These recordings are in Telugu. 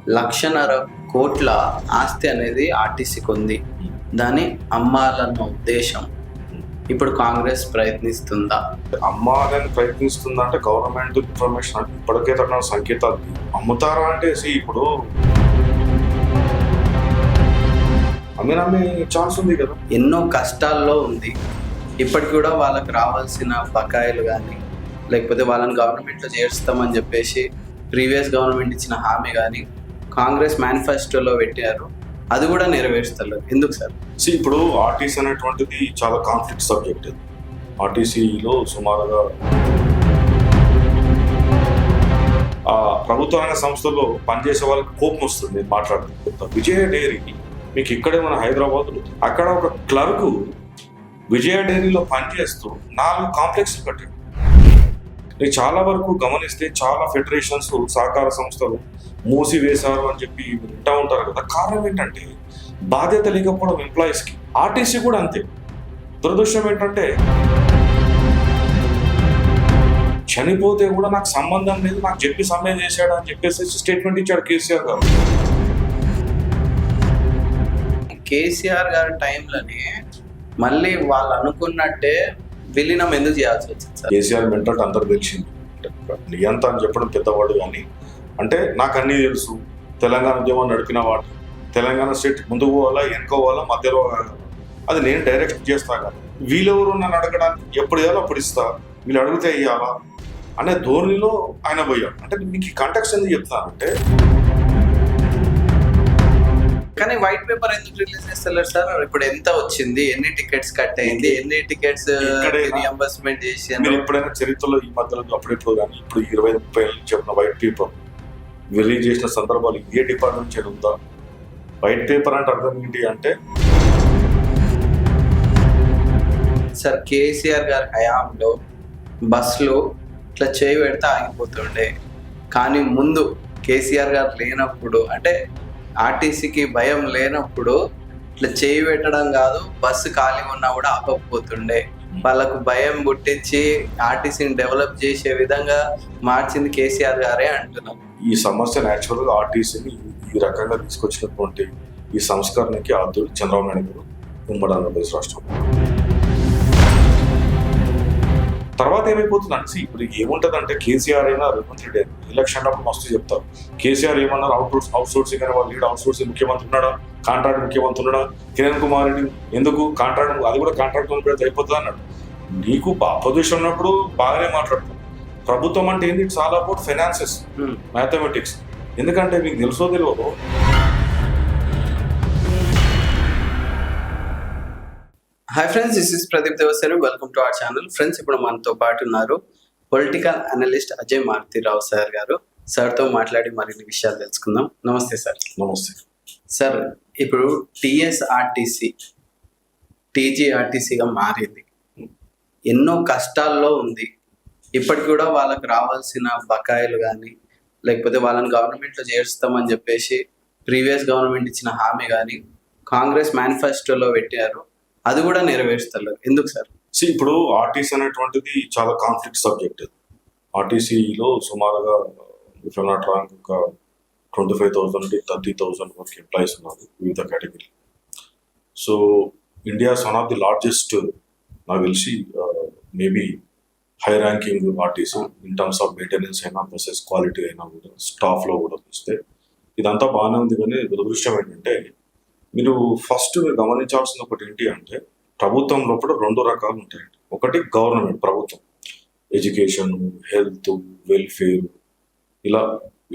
₹1.5 కోట్ల ఆస్తి అనేది ఆర్టీసీకి ఉంది. దాన్ని అమ్మాలన్న ఉద్దేశం ఇప్పుడు కాంగ్రెస్ ప్రయత్నిస్తుందా? అమ్మాలని ప్రయత్నిస్తుందంటే గవర్నమెంట్ ఇన్ఫర్మేషన్ అంటే ఇప్పటికే తన సంకేతాలు అమ్ముతారా అంటే ఇప్పుడు అమ్మే ఛాన్స్ ఉంది కదా. ఎన్నో కష్టాల్లో ఉంది. ఇప్పటికి కూడా వాళ్ళకి రావాల్సిన బకాయిలు కానీ లేకపోతే వాళ్ళని గవర్నమెంట్లో చేర్చుతామని చెప్పేసి ప్రీవియస్ గవర్నమెంట్ ఇచ్చిన హామీ కానీ కాంగ్రెస్ మేనిఫెస్టోలో పెట్టారు. అది కూడా నెరవేరుస్తారు. ఎందుకు సార్? ఇప్పుడు ఆర్టీసీ అనేటువంటిది చాలా కాన్ఫ్లిక్ట్ సబ్జెక్ట్. ఆర్టీసీలో సుమారుగా ఆ ప్రభుత్వ రంగ సంస్థలో పనిచేసే వాళ్ళకి కోపం వస్తుంది. నేను మాట్లాడుతుంటా. విజయ డైరీ మీకు ఇక్కడే మన హైదరాబాద్లో అక్కడ ఒక క్లర్కు విజయ డైరీలో పనిచేస్తూ 4 కాంప్లెక్స్లు కట్టాడు. నేను చాలా వరకు గమనిస్తే చాలా ఫెడరేషన్స్ సహకార సంస్థలు మూసివేశారు అని చెప్పి వింటూ ఉంటారు కదా. కారణం ఏంటంటే బాధ్యత లేకపోవడం ఎంప్లాయీస్కి. ఆర్టీసీ కూడా అంతే. దురదృష్టం ఏంటంటే చనిపోతే కూడా నాకు సంబంధం లేదు, నాకు చెప్పి సమ్మె చేశాడు అని చెప్పేసి స్టేట్మెంట్ ఇచ్చాడు కేసీఆర్ గారు. కేసీఆర్ గారి టైంలోనే మళ్ళీ వాళ్ళు అనుకున్నట్టే విలీనం ఎందుకు చేయాల్సి వచ్చింది సార్? కేసీఆర్ మెంటల్ అందరు తెలిసింది. నియంత అని చెప్పడం పెద్దవాడు కానీ అంటే నాకు అన్నీ తెలుసు. తెలంగాణ ఉద్యమం నడిపిన వాడు, తెలంగాణ స్టేట్ ముందుకు పోవాలా వెనుకోవాలా మధ్యలో అది నేను డైరెక్ట్ చేస్తా కదా. వీళ్ళెవరు నన్ను అడగడానికి ఎప్పుడు ఇవ్వాలో అప్పుడు ఇస్తా, వీళ్ళు అడిగితే ఇవ్వాలా అనే ధోరణిలో ఆయన పోయాడు. అంటే మీకు ఈ కాంటాక్ట్స్ ఎందుకు చెప్తానంటే కానీ వైట్ పేపర్ ఎందుకు రిలీజ్ చేస్తలేరు సార్? ఇప్పుడు ఎంత వచ్చింది, ఎన్ని టికెట్స్ కట్ అయింది, ఎన్ని టికెట్స్ రీఎంబర్స్మెంట్ చేసి మీరు ఎప్పుడైనా చరిత్రలో ఈ మధ్యలో అప్పుడెప్పుడు కానీ ఇప్పుడు 20-30 ఏళ్ళు చెప్పిన వైట్ పేపర్ రిలీజ్ చేసిన సందర్భాలు ఏ డిపార్ట్మెంట్ చేయడం ఉందా? వైట్ పేపర్ అంటే అర్థం ఏంటి అంటే సార్ కేసీఆర్ గారి హయాంలో బస్సులు ఇట్లా చేయి పెడితే ఆగిపోతుండే. కానీ ముందు కేసీఆర్ గారు లేనప్పుడు అంటే ఆర్టీసీకి భయం లేనప్పుడు ఇట్లా చేయి పెట్టడం కాదు, బస్సు ఖాళీ ఉన్నా కూడా ఆపకపోతుండే. వాళ్ళకు భయం పుట్టించి ఆర్టీసీని డెవలప్ చేసే విధంగా మార్చింది కేసీఆర్ గారే అంటున్నాం. ఈ సమస్య యాక్చువల్గా ఆర్టీసీని ఈ రకంగా తీసుకొచ్చినటువంటి ఈ సంస్కరణకి ఆద్యుడు చంద్రబాబు నాయుడు గారు ఉమ్మడి ఆంధ్రప్రదేశ్ రాష్ట్రం. తర్వాత ఏమైపోతుందంటే ఇప్పుడు ఏముంటదంటే కేసీఆర్ అయినా రేవంత్ రెడ్డి అయినా ఎలక్షన్ అప్పుడు మస్తు చెప్తారు. కేసీఆర్ ఏమన్నారు, అవుట్ సోర్సింగ్ అనే వాళ్ళు లీడ్ అవుట్ సోర్సింగ్ ముఖ్యమంత్రి ఉన్నాడా, కాంట్రాక్ట్ ముఖ్యమంత్రి ఉన్నాడా, కిరణ్ కుమార్ రెడ్డి ఎందుకు కాంట్రాక్ట్ అది కూడా కాంట్రాక్ట్ పెడితే అయిపోతుంది అన్నాడు. నీకు అపోజిషన్ ఉన్నప్పుడు బాగానే మాట్లాడతాం. ప్రభుత్వం అంటే ఏంటి, చాలా అబౌట్ ఫైనాన్సెస్, మ్యాథమెటిక్స్. ఎందుకంటే మీకు తెలుసో తెలియదు hi friends, this is Pradeep Devasena. Welcome to our channel. Friends, ఇప్పుడు మనతో పాటు ఉన్నారు political analyst Ajay Maruthi Rao sir గారు. సార్తో మాట్లాడి మరిన్ని విషయాలు తెలుసుకుందాం. నమస్తే సార్. నమస్తే సార్. ఇప్పుడు టీఎస్ఆర్టీసీ టీజీఆర్టీసీగా మారింది. ఎన్నో కష్టాల్లో ఉంది. ఇప్పటికి కూడా వాళ్ళకి రావాల్సిన బకాయిలు కానీ లేకపోతే వాళ్ళని గవర్నమెంట్లో చేర్చుతామని చెప్పేసి ప్రీవియస్ గవర్నమెంట్ ఇచ్చిన హామీ కానీ కాంగ్రెస్ మేనిఫెస్టోలో పెట్టారు. అది కూడా నెరవేరుస్తారు. ఎందుకు సార్? ఇప్పుడు ఆర్టీసీ అనేటువంటిది చాలా కాన్ఫ్లిక్ట్ సబ్జెక్ట్. ఆర్టీసీలో సుమారుగా ఇఫ్ ఐమ్ నాట్ రాంగ్ ఒక 25,000 నుండి 30,000 వరకు ఎంప్లాయీస్ ఉన్నారు వివిధ category. So India one of the largest, నాకు తెలిసి maybe high ranking RTC in terms of maintenance అయినా ప్లస్ క్వాలిటీ అయినా కూడా స్టాఫ్లో కూడా చూస్తే ఇదంతా బాగానే ఉంది. కానీ దురదృష్టం ఏంటంటే మీరు గమనించాల్సిన ఒకటి ఏంటి అంటే ప్రభుత్వం లోపల 2 రకాలు ఉంటాయండి. ఒకటి గవర్నమెంట్ ప్రభుత్వం, ఎడ్యుకేషన్, హెల్త్, వెల్ఫేర్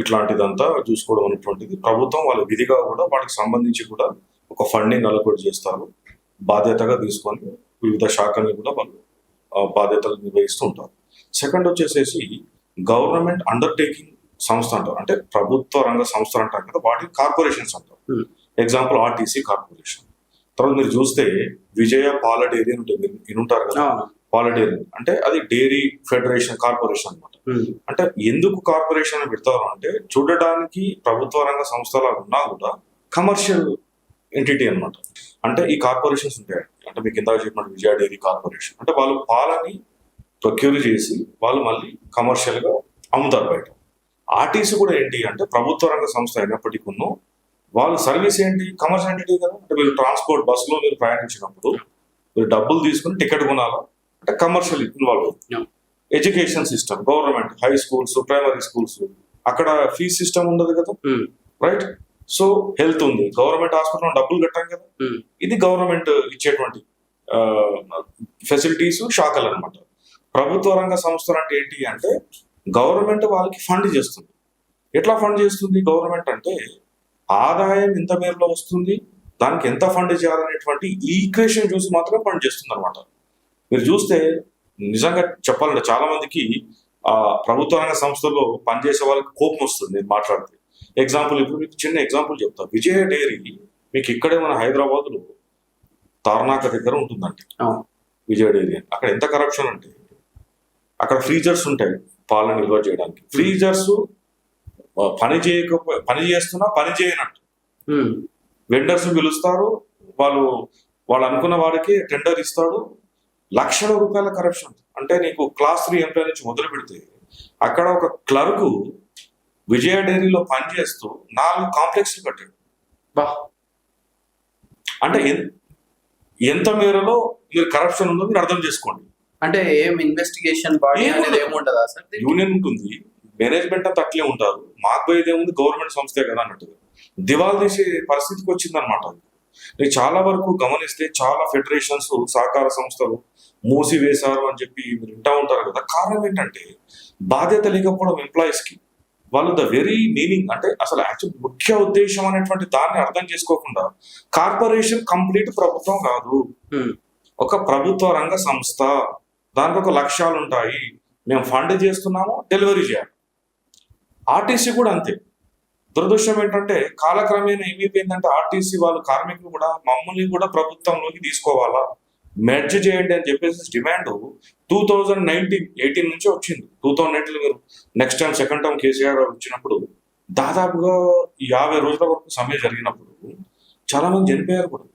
ఇట్లాంటిదంతా చూసుకోవడం అనేటువంటిది ప్రభుత్వం వాళ్ళ విధిగా కూడా వాటికి సంబంధించి కూడా ఒక ఫండింగ్ అలొకేట్ చేస్తారు. బాధ్యతగా తీసుకొని వివిధ శాఖల్ని కూడా వాళ్ళు బాధ్యతలు నిర్వహిస్తూ ఉంటారు. సెకండ్ వచ్చేసేసి గవర్నమెంట్ అండర్టేకింగ్ సంస్థ అంటారు. అంటే ప్రభుత్వ రంగ సంస్థలు అంటారు కదా, వాటికి కార్పొరేషన్స్ అంటారు. Example RTC corporation. తర్వాత మీరు చూస్తే విజయ పాల డైరీ అని ఉంటుంది, వినుంటారు కదా. పాల డైరీ అంటే అది డైరీ ఫెడరేషన్ కార్పొరేషన్ అనమాట. అంటే ఎందుకు కార్పొరేషన్ అని పెడతారు అంటే చూడడానికి ప్రభుత్వ రంగ సంస్థలా ఉన్నా కూడా కమర్షియల్ ఎంటిటీ అనమాట. అంటే ఈ కార్పొరేషన్స్ ఉంటాయి. అంటే మీకు ఇందాక చెప్పినట్టు విజయ డైరీ కార్పొరేషన్ అంటే వాళ్ళు పాలని ప్రొక్యూర్ చేసి వాళ్ళు మళ్ళీ కమర్షియల్గా అమ్ముతారు బయట. ఆర్టీసీ కూడా ఏంటి అంటే ప్రభుత్వ రంగ సంస్థ అయినప్పటికీ వాళ్ళ సర్వీస్ ఏంటి, కమర్షియల్ ఎంటిటీ కదా. అంటే మీరు ట్రాన్స్పోర్ట్ బస్సులో మీరు ప్రయాణించినప్పుడు మీరు డబ్బులు తీసుకుని టికెట్ కొనాలా అంటే కమర్షియల్ ఇన్వాల్వ్ అవుతుంది. Education system, government high schools, primary schools, అక్కడ ఫీజ్ సిస్టమ్ ఉండదు కదా, రైట్. సో హెల్త్ ఉంది, గవర్నమెంట్ హాస్పిటల్ డబ్బులు కట్టాం కదా, ఇది గవర్నమెంట్ ఇచ్చేటువంటి ఫెసిలిటీస్, శాఖలు అనమాట. ప్రభుత్వ రంగ సంస్థలు అంటే ఏంటి అంటే గవర్నమెంట్ వాళ్ళకి ఫండ్ చేస్తుంది. ఎట్లా ఫండ్ చేస్తుంది గవర్నమెంట్ అంటే ఆదాయం ఎంత మేరలో వస్తుంది, దానికి ఎంత ఫండ్ చేయాలనేటువంటి ఈ ఈక్వేషన్ చూసి మాత్రమే ఫండ్ చేస్తుంది అనమాట. మీరు చూస్తే నిజంగా చెప్పాలంటే చాలా మందికి ప్రభుత్వ రంగ సంస్థల్లో పనిచేసే వాళ్ళకి కోపం వస్తుంది నేను మాట్లాడితే. ఎగ్జాంపుల్ ఇప్పుడు మీకు చిన్న ఎగ్జాంపుల్ చెప్తా. విజయ డైరీ మీకు ఇక్కడే మన హైదరాబాద్లో తార్నాక దగ్గర ఉంటుందండి విజయ డైరీ. అక్కడ ఎంత కరప్షన్ అంటే అక్కడ ఫ్రీజర్స్ ఉంటాయి పాలను నిల్వ చేయడానికి. ఫ్రీజర్స్ పని చేస్తున్నా పని చేయనట్టు వెండర్స్ పిలుస్తారు, వాళ్ళు అనుకున్న వాడికి టెండర్ ఇస్తాడు. లక్షల రూపాయల కరప్షన్. అంటే నీకు క్లాస్ 3 ఎంప్లాయ్ నుంచి మొదలు పెడితే అక్కడ ఒక క్లర్కు విజయ డైరీలో పనిచేస్తూ 4 కాంప్లెక్స్లు కట్టాడు. అంటే ఎంత మేరలో మీరు కరప్షన్ ఉందో మీరు అర్థం చేసుకోండి. అంటే ఏం ఇన్వెస్టిగేషన్ బాడీ అనేది ఏముంటదా సార్? యూనియన్ ఉంటుంది, మేనేజ్మెంట్ అంతా అట్లే ఉంటారు. మాకు పోయేది ఏముంది, గవర్నమెంట్ సంస్థే కదా అన్నట్టుగా దివాలు తీసే పరిస్థితికి వచ్చిందనమాట. నేను చాలా వరకు గమనిస్తే చాలా ఫెడరేషన్స్, సహకార సంస్థలు మూసివేశారు అని చెప్పి మీరు వింటా ఉంటారు కదా. కారణం ఏంటంటే బాధ్యత లేకపోవడం ఎంప్లాయీస్ కి. వాళ్ళు ద వెరీ మీనింగ్ అంటే అసలు యాక్చువల్ ముఖ్య ఉద్దేశం అనేటువంటి దాన్ని అర్థం చేసుకోకుండా కార్పొరేషన్ కంప్లీట్ ప్రభుత్వం కాదు, ఒక ప్రభుత్వ రంగ సంస్థ, దానికి ఒక లక్ష్యాలు ఉంటాయి. మేము ఫండ్ చేస్తున్నాము, డెలివరీ చేయాలి. ఆర్టీసీ కూడా అంతే. దురదృష్టం ఏంటంటే కాలక్రమేణా ఏమైపోయిందంటే ఆర్టీసీ వాళ్ళు కార్మికులు కూడా మమ్మల్ని కూడా ప్రభుత్వంలోకి తీసుకోవాలా, మెర్జ్ చేయండి అని చెప్పేసి డిమాండ్ 2018 నుంచి వచ్చింది. 2019 మీరు next time second time KCR వచ్చినప్పుడు దాదాపుగా 50 రోజుల వరకు సమ్మె జరిగినప్పుడు చాలా మంది చనిపోయారు కూడా.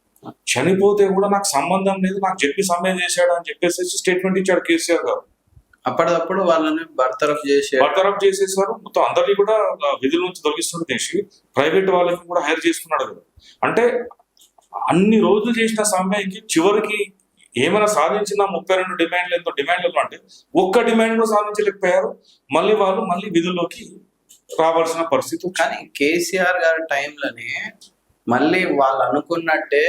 చనిపోతే కూడా నాకు సంబంధం లేదు, నాకు చెప్పి సమ్మె చేశాడు అని చెప్పేసి స్టేట్మెంట్ ఇచ్చాడు కేసీఆర్ గారు. అప్పటికప్పుడు వాళ్ళని బర్తరఫ్ చేసేసారు. మొత్తం అందరినీ కూడా విధుల నుంచి తొలగిస్తున్న చేసి ప్రైవేట్ వాళ్ళకి కూడా హైర్ చేసుకున్నాడు కదా. అంటే అన్ని రోజులు చేసిన సమ్మెకి చివరికి ఏమైనా సాధించిన 32 డిమాండ్లు అంటే ఒక్క డిమాండ్ కూడా సాధించలేకపోయారు. మళ్ళీ విధుల్లోకి రావాల్సిన పరిస్థితి. కానీ కేసీఆర్ గారి టైంలోనే మళ్ళీ వాళ్ళు అనుకున్నట్టే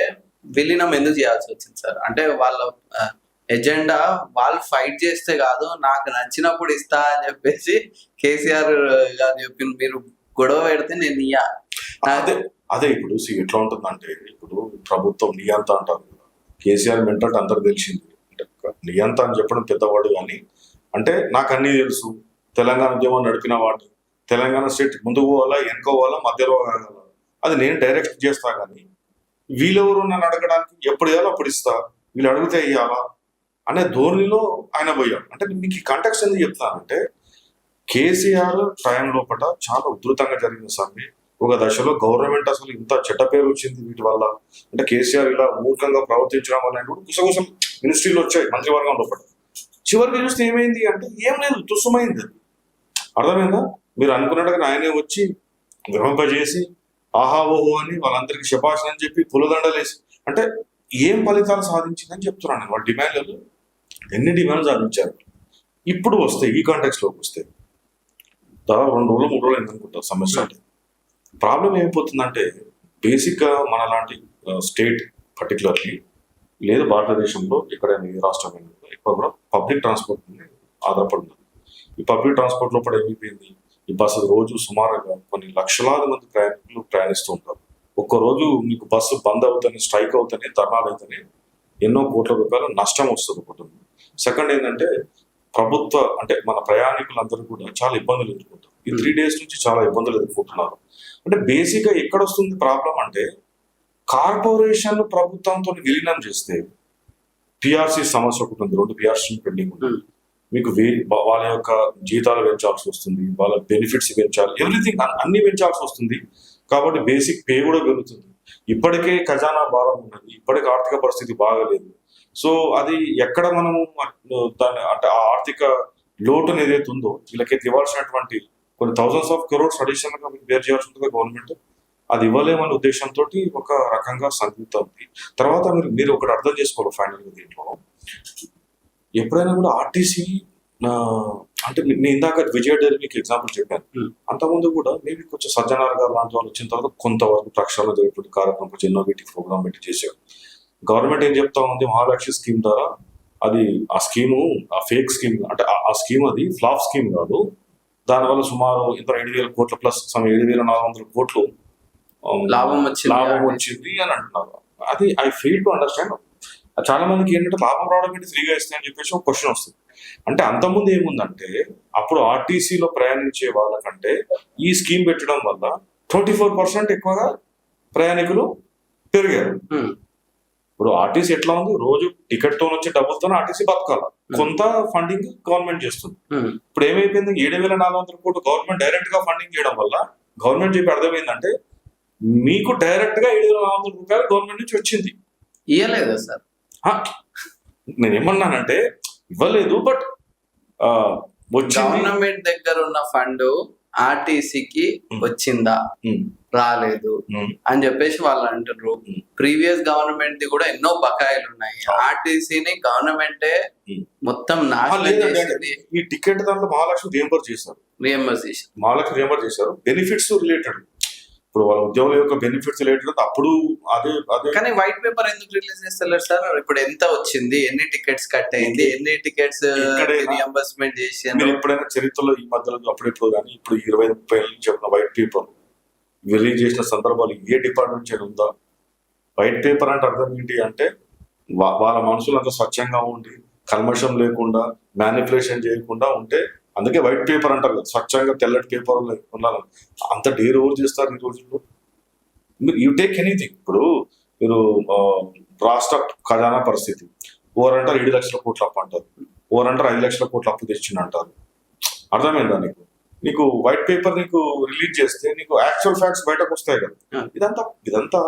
విలీనం ఎందుకు చేయాల్సి వచ్చింది సార్? అంటే వాళ్ళ ఎజెండా వాళ్ళు ఫైట్ చేస్తే కాదు, నాకు నచ్చినప్పుడు ఇస్తా అని చెప్పేసి కేసీఆర్ గారు చెప్పిన, మీరు గొడవ పెడితే నేను ఇయ్యా. అదే ఇప్పుడు ఎట్లా ఉంటుందంటే ఇప్పుడు ప్రభుత్వం నియంత అంటారు. కేసీఆర్ మెంటల్ అందరికి తెలిసింది. అంటే నియంత అని చెప్పడం పెద్దవాడు కానీ అంటే నాకు అన్నీ తెలుసు, తెలంగాణ ఉద్యమం నడిపిన వాడు, తెలంగాణ స్టేట్ ముందుకు పోవాలా వెనుకోవాలా మధ్యలో అది నేను డైరెక్ట్ చేస్తా. కానీ వీళ్ళెవరు నన్ను అడగడానికి ఎప్పుడు ఇవ్వాలో అప్పుడు ఇస్తా, వీళ్ళు అడిగితే ఇవ్వాలా అనే ధోరణిలో ఆయన పోయాడు. అంటే మీకు ఈ కాంటెక్స్ట్ ఎందుకు చెప్తానంటే కేసీఆర్ టైం లోపల చాలా ఉధృతంగా జరిగిన సమ్మె. ఒక దశలో గవర్నమెంట్ అసలు ఇంత చెడ్డ పేరు వచ్చింది వీటి వల్ల. అంటే కేసీఆర్ ఇలా మూర్ఖంగా ప్రవర్తించడం వల్ల కుసగుసం మినిస్ట్రీలో వచ్చాయి మంత్రివర్గం లోపల. చివరికి చూస్తే ఏమైంది అంటే ఏం లేదు, తుస్సుమైంది. అర్థమైందా? మీరు అనుకున్నట్టుగా ఆయనే వచ్చి విరమింపజేసి ఆహా ఓహో అని వాళ్ళందరికీ శభాష్ అని చెప్పి పులదండలేసి అంటే ఏం ఫలితాలు సాధించిందని చెప్తున్నాను. వాళ్ళ డిమాండ్లు ఎన్ని డిమాండ్లు సాధించారు. ఇప్పుడు వస్తే ఈ కాంటెక్స్లోకి వస్తే దాదాపు 2 రోజులు 3 రోజులు ఏంటనుకుంటారు సమస్య. అంటే ప్రాబ్లం ఏమైపోతుందంటే బేసిక్గా మన లాంటి స్టేట్ పర్టికులర్లీ లేదు భారతదేశంలో ఎక్కడైనా ఈ రాష్ట్రం ఎక్కువ కూడా పబ్లిక్ ట్రాన్స్పోర్ట్ ఆధారపడి ఉంది. ఈ పబ్లిక్ ట్రాన్స్పోర్ట్ లోపల ఏమైపోయింది, ఈ బస్సు రోజు సుమారుగా కొన్ని లక్షలాది మంది ప్రయాణికులు ప్రయాణిస్తూ ఉంటారు. ఒక్కరోజు మీకు బస్సు బంద్ అవుతానే, స్ట్రైక్ అవుతానే, ధర్నాలు అయితేనే ఎన్నో కోట్ల రూపాయల నష్టం వస్తుంది ఒకటి. సెకండ్ ఏంటంటే ప్రభుత్వ అంటే మన ప్రయాణికులందరూ కూడా చాలా ఇబ్బందులు ఎదుర్కొంటారు. ఈ 3 days నుంచి చాలా ఇబ్బందులు ఎదుర్కొంటున్నారు. అంటే బేసిక్గా ఎక్కడ వస్తుంది ప్రాబ్లం అంటే కార్పొరేషన్ ప్రభుత్వంతో విలీనం చేస్తే పిఆర్సీ సమస్య ఒకటి ఉంది. 2 పిఆర్సీ పెండింగ్ ఉంటుంది. మీకు వాళ్ళ యొక్క జీతాలు పెంచాల్సి వస్తుంది, వాళ్ళ బెనిఫిట్స్ పెంచాలి, ఎవ్రీథింగ్ అన్ని పెంచాల్సి వస్తుంది. కాబట్టి బేసిక్ పే కూడా పెరుగుతుంది. ఇప్పటికే ఖజానా భారం ఉన్నది, ఇప్పటికే ఆర్థిక పరిస్థితి బాగలేదు. సో అది ఎక్కడ మనము దాన్ని అంటే ఆ ఆర్థిక లోటును ఏదైతే ఉందో వీళ్ళకైతే ఇవ్వాల్సినటువంటి కొన్ని థౌసండ్స్ ఆఫ్ క్రోర్స్ అడిషనల్ గా బేర్ చేయాల్సి ఉంటుంది గవర్నమెంట్. అది ఇవ్వలేమనే ఉద్దేశంతో ఒక రకంగా సందిగ్ధం ఉంది. తర్వాత మీరు ఒకటి అర్థం చేసుకోవాలి ఫైనల్ గా దీంట్లో, ఎప్పుడైనా కూడా ఆర్టీసీ అంటే నేను ఇందాక విజయ డైరీకి ఎగ్జాంపుల్ చెప్పాను. అంతకుముందు కూడా మేబీ కొంచెం సజ్జనార్ గారు లాంటి వాళ్ళు వచ్చిన తర్వాత కొంతవరకు ప్రక్షాళన జరిగేటువంటి కార్యక్రమం, కొంచెం ఇన్నోవేటివ్ ప్రోగ్రామ్ పెట్టి చేశారు. గవర్నమెంట్ ఏం చెప్తా ఉంది, మహాలక్ష్మి స్కీమ్ ద్వారా అది ఆ స్కీము ఆ ఫేక్ స్కీమ్, అంటే ఆ స్కీమ్ అది ఫ్లాప్ స్కీమ్ కాదు. దానివల్ల సుమారు ఇంత 7,000 కోట్ల ప్లస్ 7,400 కోట్లు లాభం వచ్చింది అని అంటున్నారు. అది ఐ ఫీల్ టు అండర్స్టాండ్. చాలా మందికి ఏంటంటే లాభం రావడం ఏంటి, ఫ్రీగా ఇస్తే అని చెప్పేసి ఒక క్వశ్చన్ వస్తుంది. అంటే అంతకుముందు ఏముందంటే అప్పుడు ఆర్టీసీలో ప్రయాణించే వాళ్ళకంటే ఈ స్కీమ్ పెట్టడం వల్ల 24% ఎక్కువగా ప్రయాణికులు పెరిగారు. ఇప్పుడు ఆర్టీసీ ఎట్లా ఉంది, రోజు టికెట్ తో వచ్చే డబ్బులతో ఆర్టీసీ బతకాల, కొంత ఫండింగ్ గవర్నమెంట్ చేస్తుంది. ఇప్పుడు ఏమైపోయింది, 7,400 కోట్లు గవర్నమెంట్ డైరెక్ట్ గా ఫండింగ్ చేయడం వల్ల గవర్నమెంట్ చెప్పి అర్థమైందంటే మీకు డైరెక్ట్ గా 7,400 రూపాయలు గవర్నమెంట్ నుంచి వచ్చింది. ఇవ్వలేదా సార్? నేనేమన్నానంటే ఇవ్వలేదు, బట్ గవర్నమెంట్ దగ్గర ఉన్న ఫండ్ ఆర్టీసీకి వచ్చిందా, రాలేదు అని చెప్పేసి వాళ్ళు అంటారు. ప్రీవియస్ గవర్నమెంట్ ది కూడా ఎన్నో బకాయిలు ఉన్నాయి. ఆర్టీసీని గవర్నమెంటే మొత్తం నాశనం చేసింది. ఈ టికెట్ దాంట్లో మహాలక్ష్మి రియంబర్స్ చేశారు. మహాలక్ష్మి రియంబర్స్ చేశారు. బెనిఫిట్స్ రిలేటెడ్, ఇప్పుడు వాళ్ళ ఉద్యోగుల యొక్క బెనిఫిట్స్ రిలేటెడ్ అప్పుడు అదే. కానీ వైట్ పేపర్ ఎందుకు రిలీజ్ చేస్తలేరు సార్? ఇప్పుడు ఎంత వచ్చింది, ఎన్ని టికెట్స్ కట్ అయింది, ఎన్ని టికెట్స్ రియంబర్స్మెంట్ చేసి. మీరు ఎప్పుడైనా చరిత్రలో ఈ మధ్యలో అప్పుడెప్పుడు కానీ ఇప్పుడు 20-30 ఏళ్ళ నుంచి చెప్పిన వైట్ పేపర్ రిలీజ్ చేసిన సందర్భాలు ఏ డిపార్ట్మెంట్ నుంచి ఉందా? వైట్ పేపర్ అంటే అర్థం ఏంటి అంటే వాళ్ళ మనసులు అంత స్వచ్ఛంగా ఉండి కల్మషం లేకుండా మ్యానిపులేషన్ చేయకుండా ఉంటే, అందుకే వైట్ పేపర్ అంటారు కదా, స్వచ్ఛంగా తెల్లటి పేపర్ ఉండాలి. అంత డేర్ ఎవరు చేస్తారు ఈ రోజుల్లో? You take anything. ఇప్పుడు మీరు రాష్ట్ర ఖజానా పరిస్థితి, ఓరంటారు 7 లక్షల కోట్ల అప్పు అంటారు, ఓరంటారు 5 లక్షల కోట్ల అప్పు తెచ్చింది అంటారు. అర్థమైందా నీకు వైట్ పేపర్ నీకు రిలీజ్ చేస్తే నీకు యాక్చువల్ ఫ్యాక్ట్స్ బయటకు వస్తాయి కదా. ఇదంతా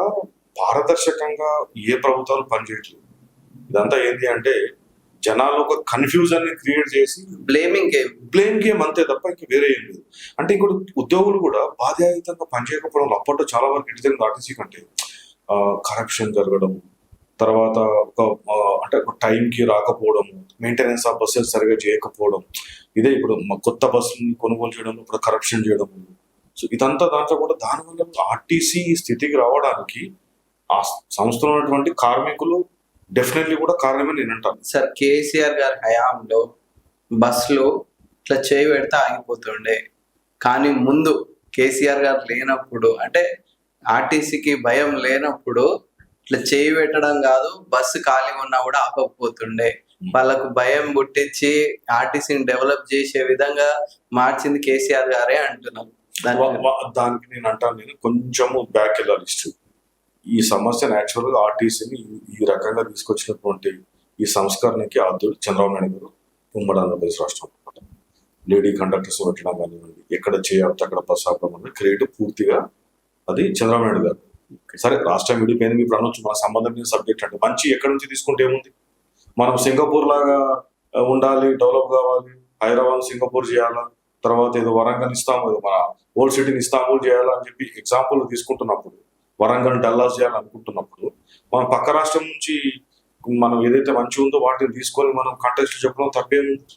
పారదర్శకంగా ఏ ప్రభుత్వాలు పనిచేయట్లేదు. ఇదంతా ఏంటి అంటే జనాలు ఒక కన్ఫ్యూజన్ ని క్రియేట్ చేసి బ్లేమ్ గేమ్ అంతే తప్ప ఇంక వేరే ఏం లేదు. అంటే ఇంకోటి ఉద్యోగులు కూడా బాధ్యతంగా పనిచేయకపోవడం, అప్పట్లో చాలా వరకు ఇంటి దగ్గర ఆర్టీసీ కంటే కరప్షన్ జరగడం, తర్వాత ఒక టైంకి రాకపోవడం, మెయింటెనెన్స్ ఆఫ్ బస్సెస్ సరిగా చేయకపోవడం, ఇదే ఇప్పుడు కొత్త బస్సుని కొనుగోలు చేయడం, ఇప్పుడు కరప్షన్ చేయడం. సో ఇదంతా దాంట్లో కూడా దానివల్ల ఆర్టీసీ స్థితికి రావడానికి ఆ సంస్థలో ఉన్నటువంటి కార్మికులు డెఫినెట్లీ కూడా కారణమే నేను అంటాను. సార్, కేసీఆర్ గారి హయాంలో బస్సులు ఇట్లా చేయి పెడితే ఆగిపోతుండే. కానీ ముందు కేసీఆర్ గారు లేనప్పుడు, అంటే ఆర్టీసీకి భయం లేనప్పుడు ఇట్లా చేయి పెట్టడం కాదు, బస్సు ఖాళీ ఉన్నా కూడా ఆపకపోతుండే. వాళ్ళకు భయం పుట్టించి ఆర్టీసీని డెవలప్ చేసే విధంగా మార్చింది కేసీఆర్ గారే అంటున్నారు. దానికి నేను అంటాను, నేను కొంచెము బ్యాక్ వెళ్ళాలి హిస్టరీ. ఈ సమస్య యాక్చువల్ గా ఆర్టీసీని ఈ రకంగా తీసుకొచ్చినటువంటి ఈ సంస్కరణకి ఆద్యుడు చంద్రబాబు నాయుడు గారు ఉమ్మడి ఆంధ్రప్రదేశ్ రాష్ట్రం లేడీ కండక్టర్స్ పెట్టడం కానివ్వండి, ఎక్కడ చేయాలి అక్కడ బస్ ఆపడం క్రియేటివ్ పూర్తిగా అది చంద్రబాబు నాయుడు గారు. సరే, రాష్ట్రం విడిపోయింది, ఇప్పుడు అనొచ్చు మన సంబంధం మీద సబ్జెక్ట్ అంటే మంచి ఎక్కడి నుంచి తీసుకుంటే ఏముంది, మనం సింగపూర్ లాగా ఉండాలి, డెవలప్ కావాలి, హైదరాబాద్ సింగపూర్ చేయాలా, తర్వాత ఏదో వరంగల్ ఇస్తాము, మన ఓల్డ్ సిటీని ఇస్తాంబుల్ చేయాలా అని చెప్పి ఎగ్జాంపుల్ తీసుకుంటున్నప్పుడు, వరంగల్ డల్లాస్ చేయాలనుకుంటున్నప్పుడు మనం పక్క రాష్ట్రం నుంచి మనం ఏదైతే మంచి ఉందో వాటిని తీసుకొని మనం కంటెస్ట్ చెప్పడం తప్పేముంది?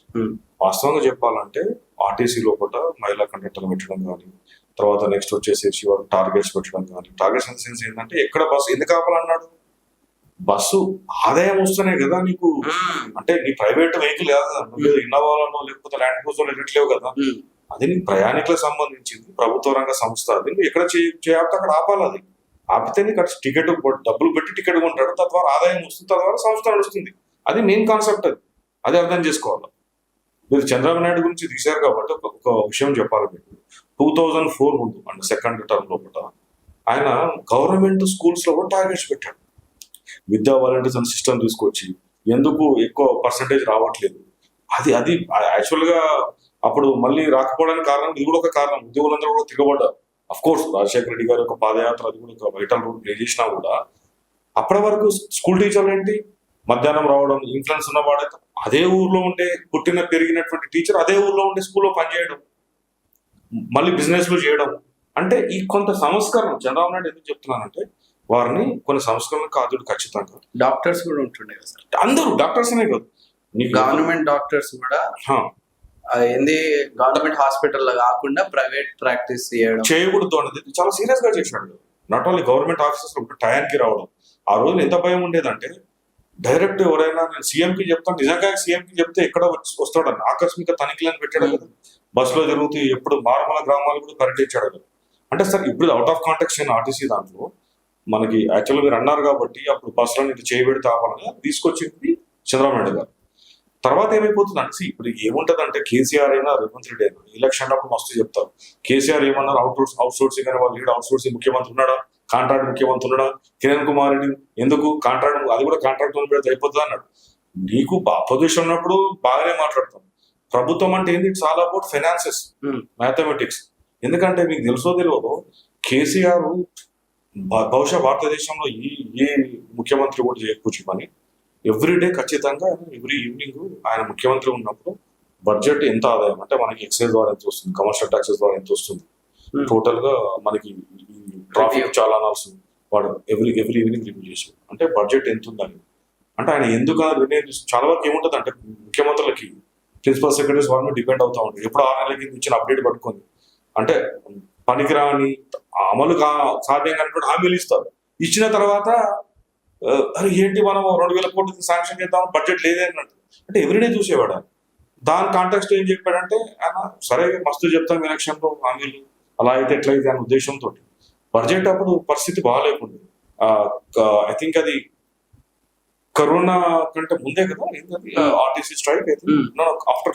వాస్తవంగా చెప్పాలంటే ఆర్టీసీ లోపల మహిళా కండక్టర్లు పెట్టడం కానీ, తర్వాత నెక్స్ట్ వచ్చేసేసి వాళ్ళు టార్గెట్స్ పెట్టడం కానీ, టార్గెట్స్ ఇన్ సెన్స్ ఏంటంటే ఎక్కడ బస్సు ఎందుకు ఆపాలన్నాడు, బస్సు ఆదాయం వస్తేనే కదా నీకు, అంటే నీ ప్రైవేట్ వెహికల్ కాదు, ఇన్నోవాలో లేకపోతే ల్యాండ్ క్రూజర్లో వెళ్ళట్లేవు కదా, అది నీ ప్రయాణికులకు సంబంధించింది, ప్రభుత్వ రంగ సంస్థ, అది నువ్వు ఎక్కడ చేయాలి అక్కడ ఆపాలి. అది ఆపితే నీకు టికెట్ డబ్బులు పెట్టి టికెట్ కొంటాడు, తద్వారా ఆదాయం వస్తుంది, తద్వారా సంస్థ నడుస్తుంది. అది మెయిన్ కాన్సెప్ట్. అది అర్థం చేసుకోవాలి. మీరు చంద్రబాబు నాయుడు గురించి తీశారు కాబట్టి ఒక విషయం చెప్పాలి మీకు. 2004 ముందు అంటే సెకండ్ టర్మ్ లోపల ఆయన గవర్నమెంట్ స్కూల్స్ లో కూడా టార్గెట్స్ పెట్టాడు. విద్యా వాలంటీర్స్ అని సిస్టమ్ తీసుకొచ్చి ఎందుకు ఎక్కువ పర్సంటేజ్ రావట్లేదు, అది యాక్చువల్ గా అప్పుడు మళ్ళీ రాకపోవడానికి కారణం ఇది కూడా ఒక కారణం. ఉద్యోగులందరూ కూడా తిరగబడ్డారు. అఫ్ కోర్స్ రాజశేఖర రెడ్డి గారి యొక్క పాదయాత్ర అది కూడా ఒక వైటల్ రోల్ ప్లే చేసినా కూడా అప్పటి వరకు స్కూల్ టీచర్లు ఏంటి, మధ్యాహ్నం రావడం, ఇన్ఫ్లుయెన్స్ ఉన్నవాడైతే అదే ఊర్లో ఉండే పుట్టిన పెరిగినటువంటి టీచర్ అదే ఊర్లో ఉండే స్కూల్లో పనిచేయడం. మళ్ళీ బిజినెస్లు చేయడం. అంటే ఈ కొంత సంస్కరణ చంద్రబాబు నాయుడు ఎందుకు చెప్తున్నానంటే వారిని కొన్ని సంస్కరణ కాదు ఖచ్చితంగా. డాక్టర్స్ కూడా ఉంటుండే కదా సార్, అందరూ డాక్టర్స్ అనే కాదు, నీకు గవర్నమెంట్ డాక్టర్స్ కూడా హా, ఏంది గవర్నమెంట్ హాస్పిటల్లో కాకుండా ప్రైవేట్ ప్రాక్టీస్ చేయడం. చేయకూడదు అన్నది చాలా సీరియస్ గా చేశాడు. నాట్ ఓన్లీ గవర్నమెంట్ ఆఫీసర్స్ టయానికి రావడం. ఆ రోజు ఎంత భయం ఉండేదంటే డైరెక్ట్ ఎవరైనా నేను సీఎంకి చెప్తాను, నిజంగా సీఎంకి చెప్తే ఎక్కడ వస్తాడని ఆకస్మిక తనిఖీలను పెట్టాడు కదా, బస్సులో జరుగుతూ ఎప్పుడు మారుమూల గ్రామాలు కూడా పర్యటించాడు కదా. అంటే సార్ ఇప్పుడు అవుట్ ఆఫ్ కాంటాక్ట్ అయిన ఆర్టీసీ దాంట్లో మనకి యాక్చువల్గా మీరు అన్నారు కాబట్టి అప్పుడు బస్సులో ఇది చేయబెడితే ఆపాలని తీసుకొచ్చింది చంద్రబాబు నాయుడు గారు. తర్వాత ఏమైపోతుంది అంటే ఇప్పుడు ఏముంటదంటే కేసీఆర్ అయినా రేవంత్ రెడ్డి అయినా ఎలక్షన్ అప్పుడు మస్తు చెప్తారు. కేసీఆర్ ఏమన్నారు, అవుట్ సోర్సింగ్ అని, వాళ్ళు అవుట్ సోర్సింగ్ ముఖ్యమంత్రి ఉన్నాడా, కాంట్రాక్ట్ ముఖ్యమంత్రి ఉన్నాడా, కిరణ్ కుమార్ రెడ్డి ఎందుకు కాంట్రాక్ట్, అది కూడా కాంట్రాక్ట్ పెడితే అయిపోతుంది అన్నాడు. నీకు అపోజిషన్ ఉన్నప్పుడు బాగానే మాట్లాడతాం. ప్రభుత్వం అంటే ఏంటి, it's all about finances, mathematics. ఎందుకంటే మీకు తెలుసో తెలియదు, కేసీఆర్ బహుశా భారతదేశంలో ఏ ముఖ్యమంత్రి కూడా చేయకపోవచ్చు పని. ఎవ్రీడే ఖచ్చితంగా ఎవ్రీ ఈవినింగ్ ఆయన ముఖ్యమంత్రి ఉన్నప్పుడు బడ్జెట్ ఎంత ఆదాయం అంటే మనకి ఎక్సైజ్ ద్వారా ఎంత వస్తుంది, కమర్షియల్ ట్యాక్సెస్ ద్వారా ఎంత వస్తుంది, టోటల్ గా మనకి ట్రాఫిక్ చాలానాల్సి వాడు ఎవ్రీ ఈవినింగ్ రివ్యూ చేసి అంటే బడ్జెట్ ఎంత ఉందని. అంటే ఆయన ఎందుకు నిర్ణయం చాలా వరకు ఏముంటుంది అంటే ముఖ్యమంత్రులకి ప్రిన్సిపల్ సెక్రటరీస్ వాళ్ళని డిపెండ్ అవుతా ఉంటారు. ఎప్పుడు 6 నెలల కింద ఇచ్చిన అప్డేట్ పట్టుకొని అంటే పనికిరాని అమలు సాధ్యం కాని హామీలు ఇస్తారు. ఇచ్చిన తర్వాత అరే ఏంటి మనం 2,000 కోట్లు శాంక్షన్ చేద్దాం, బడ్జెట్ లేదే అన్నట్టు. అంటే ఎవ్రీడే చూసేవాడు ఆయన. దాని కాంటెక్స్ట్ ఏం చెప్పాడంటే ఆయన సరే మస్తు చెప్తాం ఎలక్షన్లో హామీలు అలా అయితే ఎట్లయితే అనే ఉద్దేశంతో బడ్జెట్ అప్పుడు పరిస్థితి బాగాలేకుండా ఐ థింక్ అది కరోనా కంటే ముందే కదా ఆర్టీసీ స్ట్రైక్ అయితే ఆఫ్టర్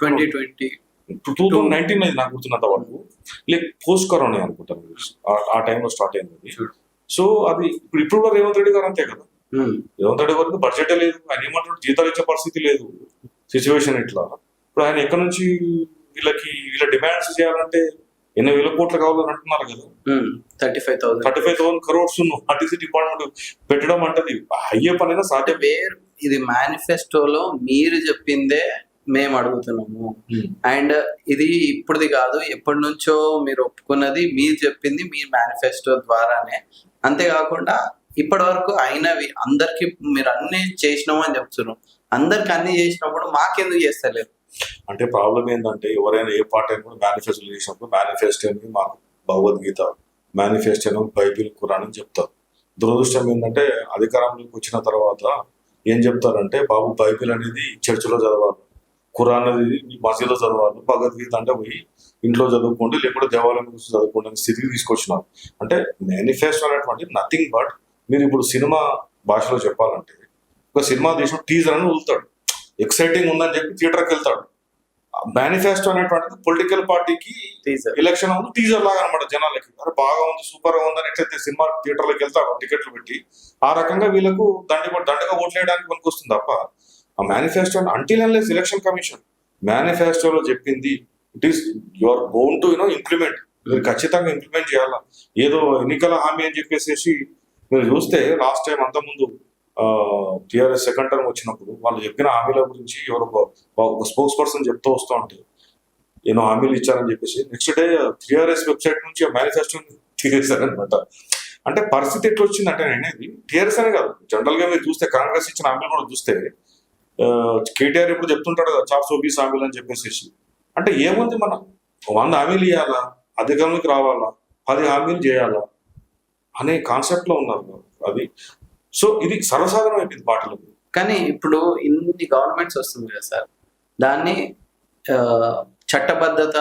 2019 నాకు గుర్తున్నంత వరకు లైక్ పోస్ట్ కరోనా అనుకుంటాను ఆ టైంలో స్టార్ట్ అయింది. సో అది ఇప్పుడు కూడా రేవంత్ రెడ్డి గారు అంతే కదా, రేవంత్ రెడ్డి గారికి బడ్జెట్ లేదు, ఆయన ఏమంటారు జీతాలు ఇచ్చే పరిస్థితి లేదు, సిచ్యువేషన్ ఇట్లా. ఇప్పుడు ఆయన ఎక్కడి నుంచి వీళ్ళ డిమాండ్స్ చేయాలంటే 8,000 కోట్లు కావాలని అంటున్నారు కదా. 35,000 crores ఆర్టీసీ డిపార్ట్మెంట్ పెట్టడం అంటే అయ్యే పనైనా సాధ్యం. వేరు ఇది మేనిఫెస్టోలో మీరు చెప్పిందే మేము అడుగుతున్నాము, అండ్ ఇది ఇప్పుడుది కాదు, ఎప్పటి నుంచో మీరు ఒప్పుకున్నది, మీరు చెప్పింది మీ మేనిఫెస్టో ద్వారానే. అంతేకాకుండా ఇప్పటి వరకు అయినవి అందరికి మీరు అన్ని చేసినాము అని చెప్తున్నాం, అందరికి అన్ని చేసినప్పుడు మాకెందుకు చేస్తలేరు అంటే ప్రాబ్లం ఏంటంటే ఎవరైనా ఏ పార్టీ అయినా కూడా మేనిఫెస్టో చేసినప్పుడు మేనిఫెస్టోని మాకు భగవద్గీత, మేనిఫెస్టోను బైబిల్, ఖురాన్ అని చెప్తారు. దురదృష్టం ఏంటంటే అధికారంలోకి వచ్చిన తర్వాత ఏం చెప్తారంటే బాబు బైబిల్ అనేది చర్చిలో చదవాలి, ఖురాన్ అనేది మసీదులో చదవాలి, భగవద్గీత అంటే పోయి ఇంట్లో చదువుకోండి లేకపోతే దేవాలయం గురించి చదువుకోండి అనే స్థితికి తీసుకొచ్చినారు. అంటే మేనిఫెస్టో అనేటువంటి నథింగ్ బట్ మీరు ఇప్పుడు సినిమా భాషలో చెప్పాలంటే ఒక సినిమా తీసిన టీజర్ అని వదులుతాడు, ఎక్సైటింగ్ ఉందని చెప్పి థియేటర్కి వెళ్తాడు. మేనిఫెస్టో అనేటువంటిది పొలిటికల్ పార్టీకి ఎలక్షన్ ఉంది టీజర్ లాగా అనమాట. జనాలకి అరే బాగా ఉంది, సూపర్ గా ఉందని ఎట్లయితే సినిమా థియేటర్లోకి వెళ్తాడు టికెట్లు పెట్టి, ఆ రకంగా వీళ్ళకు దండగా ఓట్లేయడానికి పనికి వస్తుంది తప్ప ఆ manifesto until unless election commission మేనిఫెస్టోలో చెప్పింది it is you are bound to implement. మీరు ఖచ్చితంగా ఇంప్లిమెంట్ చేయాలా. ఏదో ఎన్నికల హామీ అని చెప్పేసి మీరు చూస్తే లాస్ట్ టైం అంత ముందు టీఆర్ఎస్ సెకండ్ టర్మ్ వచ్చినప్పుడు వాళ్ళు చెప్పిన హామీల గురించి ఎవరో ఒక స్పోక్స్ పర్సన్ చెప్తూ వస్తూ ఉంటే ఏమో హామీలు ఇచ్చారని చెప్పేసి నెక్స్ట్ డే టీఆర్ఎస్ వెబ్సైట్ నుంచి మేనిఫెస్టో తీసేశారనమాట. అంటే పరిస్థితి ఎట్లా వచ్చిందంటే అనేది టీఆర్ఎస్ అనే కాదు, జనరల్ గా మీరు చూస్తే కాంగ్రెస్ ఇచ్చిన హామీలు కూడా చూస్తే కేటీఆర్ ఇప్పుడు చెప్తుంటాడు కదా 420 హామీలు అని చెప్పేసి. అంటే ఏముంది, మనం 100 హామీలు ఇవ్వాలా, అధికారంలోకి రావాలా, 10 హామీలు చేయాలా అనే కాన్సెప్ట్ లో ఉన్నారు అది. సో ఇది సర్వసాధారణం అయిపోయింది పార్టీలో. కానీ ఇప్పుడు ఇన్ని గవర్నమెంట్స్ వస్తుంది కదా సార్, దాన్ని చట్టబద్ధత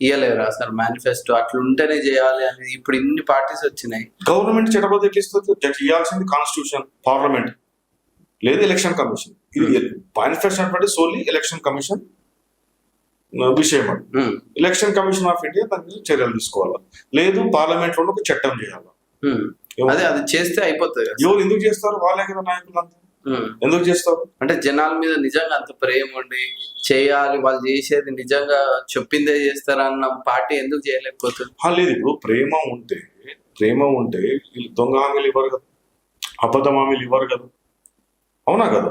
ఇయ్యలేరా సార్? మేనిఫెస్టో అట్లా ఉంటేనే చేయాలి అని ఇప్పుడు ఇన్ని పార్టీస్ వచ్చినాయి. గవర్నమెంట్ చట్టబద్ధత ఇస్తుంది, ఇవ్వాల్సింది కాన్స్టిట్యూషన్, పార్లమెంట్ లేదు ఎలక్షన్ కమిషన్. ఇది మేనిఫెస్టో అంటే సోన్లీ ఎలక్షన్ కమిషన్ విషయం. ఎలక్షన్ కమిషన్ ఆఫ్ ఇండియా దాని మీద చర్యలు తీసుకోవాలా, లేదు పార్లమెంట్ లో ఒక చట్టం చేయాలా. అదే అది చేస్తే అయిపోతుంది. ఎవరు ఎందుకు చేస్తారు? వాళ్ళే కదా నాయకులు అంతా. ఎందుకు చేస్తారు అంటే జనాల మీద నిజంగా అంత ప్రేమ ఉండి చేయాలి, వాళ్ళు చేసేది నిజంగా చెప్పిందే చేస్తారన్న పార్టీ ఎందుకు చేయలేకపోతుంది? లేదు, ఇప్పుడు ప్రేమ ఉంటే వీళ్ళు దొంగ హామీలు ఇవ్వరు కదా, అబద్ధం హామీలు ఇవ్వరు కదా, అవునా కదా?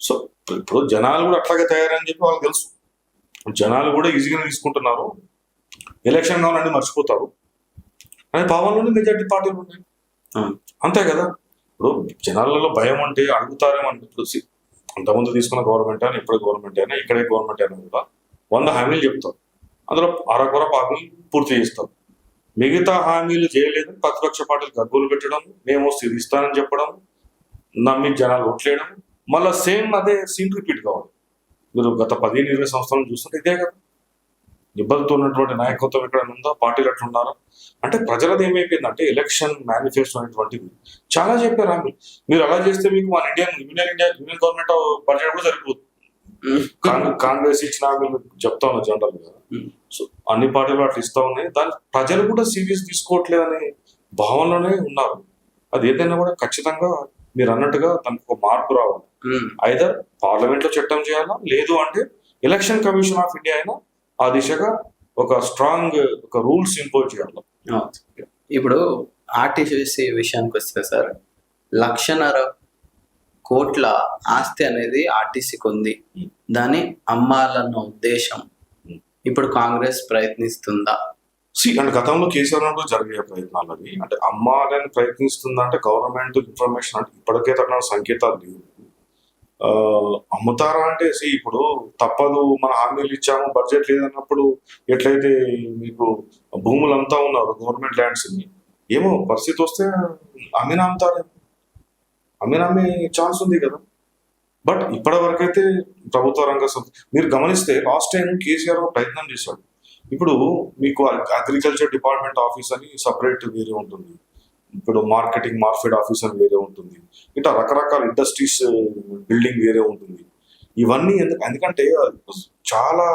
సో ఇప్పుడు జనాలు కూడా అట్లాగే తయారని చెప్పి వాళ్ళకి తెలుసు, జనాలు కూడా ఈజీగా తీసుకుంటున్నారు. ఎలక్షన్ కావాలని మర్చిపోతారు అనే భావనలోనే మెజార్టీ పార్టీలు ఉన్నాయి. అంతే కదా. ఇప్పుడు జనాలలో భయం అంటే అడుగుతారేమని. ఇప్పుడు అంతకుముందు తీసుకున్న గవర్నమెంట్ అయినా ఇప్పుడు గవర్నమెంట్ అయినా ఇక్కడే గవర్నమెంట్ అయినా కూడా 100 హామీలు చెప్తారు, అందులో అరకొర హామీలు పూర్తి చేస్తారు. మిగతా హామీలు చేయలేదని ప్రతిపక్ష పార్టీలు గగ్గోలు పెట్టడం, మేము ఇది ఇస్తానని చెప్పడం, నమ్మి జనాలు ఓట్లేయడం, మళ్ళీ సేమ్ అదే సీన్ రిపీట్ కావాలి. మీరు గత 15-20 సంవత్సరాలు చూస్తుంటే ఇదే కదా. ఇబ్బందితో ఉన్నటువంటి నాయకత్వం ఎక్కడ ఉందో, పార్టీలు ఎట్లా ఉన్నారో. అంటే ప్రజలది ఏమైపోయిందంటే ఎలక్షన్ మేనిఫెస్టో అనేటువంటిది చాలా చెప్పారు హామీ. మీరు అలా చేస్తే మీకు మన యూనియన్ గవర్నమెంట్ బడ్జెట్ కూడా సరిపోతుంది. కాంగ్రెస్ ఇచ్చిన హామీలు చెప్తా ఉన్నారు జనరల్ గా. సో అన్ని పార్టీలు అట్లా ఇస్తా ఉన్నాయి. దాన్ని ప్రజలు కూడా సీరియస్ తీసుకోవట్లేదు అనే భావనలోనే ఉన్నారు. అది ఏదైనా కూడా ఖచ్చితంగా మీరు అన్నట్టుగా దానికి ఒక మార్పు రావాలి. ఐదర్ పార్లమెంట్ లో చట్టం చేయాలా, లేదు అంటే ఎలక్షన్ కమిషన్ ఆఫ్ ఇండియా అయినా ఆ దిశగా ఒక స్ట్రాంగ్ ఒక రూల్స్ ఇంపోజ్ చేయాలి. ఇప్పుడు ఆర్టీసీ విషయానికి వస్తే సార్, 1,50,000 కోట్ల ఆస్తి అనేది ఆర్టీసీకి ఉంది. దాన్ని అమ్మాలన్న ఉద్దేశం ఇప్పుడు కాంగ్రెస్ ప్రయత్నిస్తుందా? అంటే గతంలో కేసీఆర్ కూడా జరిగే ప్రయత్నాలు అవి. అంటే అమ్మాలని ప్రయత్నిస్తుందా అంటే గవర్నమెంట్ ఇన్ఫర్మేషన్ అంటే ఇప్పటికే తన సంకేతాలు లేవు. అమ్ముతారా అంటే ఇప్పుడు తప్పదు, మన హామీలు ఇచ్చాము, బడ్జెట్ లేదన్నప్పుడు ఎట్లయితే మీకు భూములు అంతా ఉన్నారు గవర్నమెంట్ ల్యాండ్స్ ని, ఏమో పరిస్థితి వస్తే అమ్మినా అమ్ముతారు, అమ్మే ఛాన్స్ ఉంది కదా. బట్ ఇప్పటి వరకు అయితే ప్రభుత్వ రంగ మీరు గమనిస్తే లాస్ట్ టైం కేసీఆర్ ప్రయత్నం చేశాడు. ఇప్పుడు మీకు అగ్రికల్చర్ డిపార్ట్మెంట్ ఆఫీస్ అని సపరేట్ వేరే ఉంటుంది, ఇప్పుడు మార్కెట్ ఆఫీస్ అని వేరే ఉంటుంది, ఇట్లా రకరకాల ఇండస్ట్రీస్ బిల్డింగ్ వేరే ఉంటుంది. ఇవన్నీ ఎందుకంటే చాలా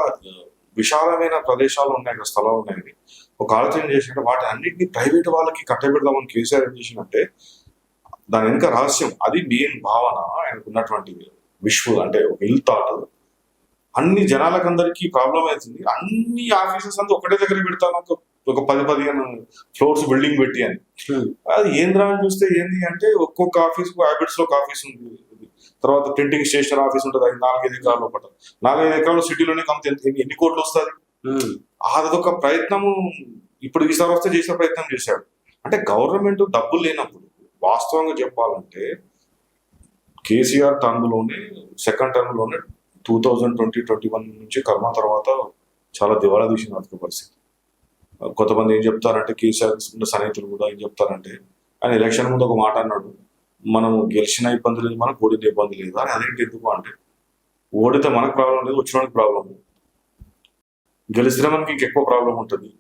విశాలమైన ప్రదేశాలు ఉన్నాయి కదా, స్థలాలు ఉన్నాయి. ఒక ఆలోచన చేసినట్టు వాటి అన్నింటినీ ప్రైవేట్ వాళ్ళకి కట్టబెడదామని కేసీఆర్ ఏం చేసినట్టే దాని వెనుక రహస్యం అది మెయిన్ భావన ఆయనకు ఉన్నటువంటి అంటే ఒక ఇల్ థాట్. అన్ని జనాలకు అందరికీ ప్రాబ్లం అవుతుంది, అన్ని ఆఫీసెస్ అంతా ఒకటే దగ్గర పెడతాను, ఒక 10-15 ఫ్లోర్స్ బిల్డింగ్ పెట్టి అని. అది ఏంద్రా అని చూస్తే ఏంది అంటే ఒక్కొక్క ఆఫీస్ హ్యాబిట్స్ లో ఒక ఆఫీస్ ఉంది, తర్వాత ప్రింటింగ్ స్టేషన్ ఆఫీస్ ఉంటుంది, అది 4-5 ఎకరాలు ఒకటి 4-5 ఎకరాలు సిటీలోనే ఎన్ని కోట్లు వస్తుంది. అదొక ప్రయత్నము ఇప్పుడు ఈసారి వస్తే చేసిన ప్రయత్నం చేశాడు. అంటే గవర్నమెంట్ డబ్బులు లేనప్పుడు వాస్తవంగా చెప్పాలంటే కేసీఆర్ టర్మ్లోనే సెకండ్ టర్మ్లోనే 2020-21 నుంచి కర్మ తర్వాత చాలా దివాళా తీసిన ఆర్థిక పరిస్థితి. కొంతమంది ఏం చెప్తారంటే కేసీఆర్ సన్నిహితులు కూడా ఏం చెప్తారంటే ఆయన ఎలక్షన్ ముందు ఒక మాట అన్నాడు, మనము గెలిచిన ఇబ్బంది లేదు, మనకు ఓడిన ఇబ్బంది లేదు అని. అదేంటి ఎందుకు అంటే ఓడితే మనకు ప్రాబ్లం లేదు, వచ్చిన ప్రాబ్లం లేదు, గెలిస్తే మనకి ఇంకెక్కువ ప్రాబ్లం ఉంటుంది.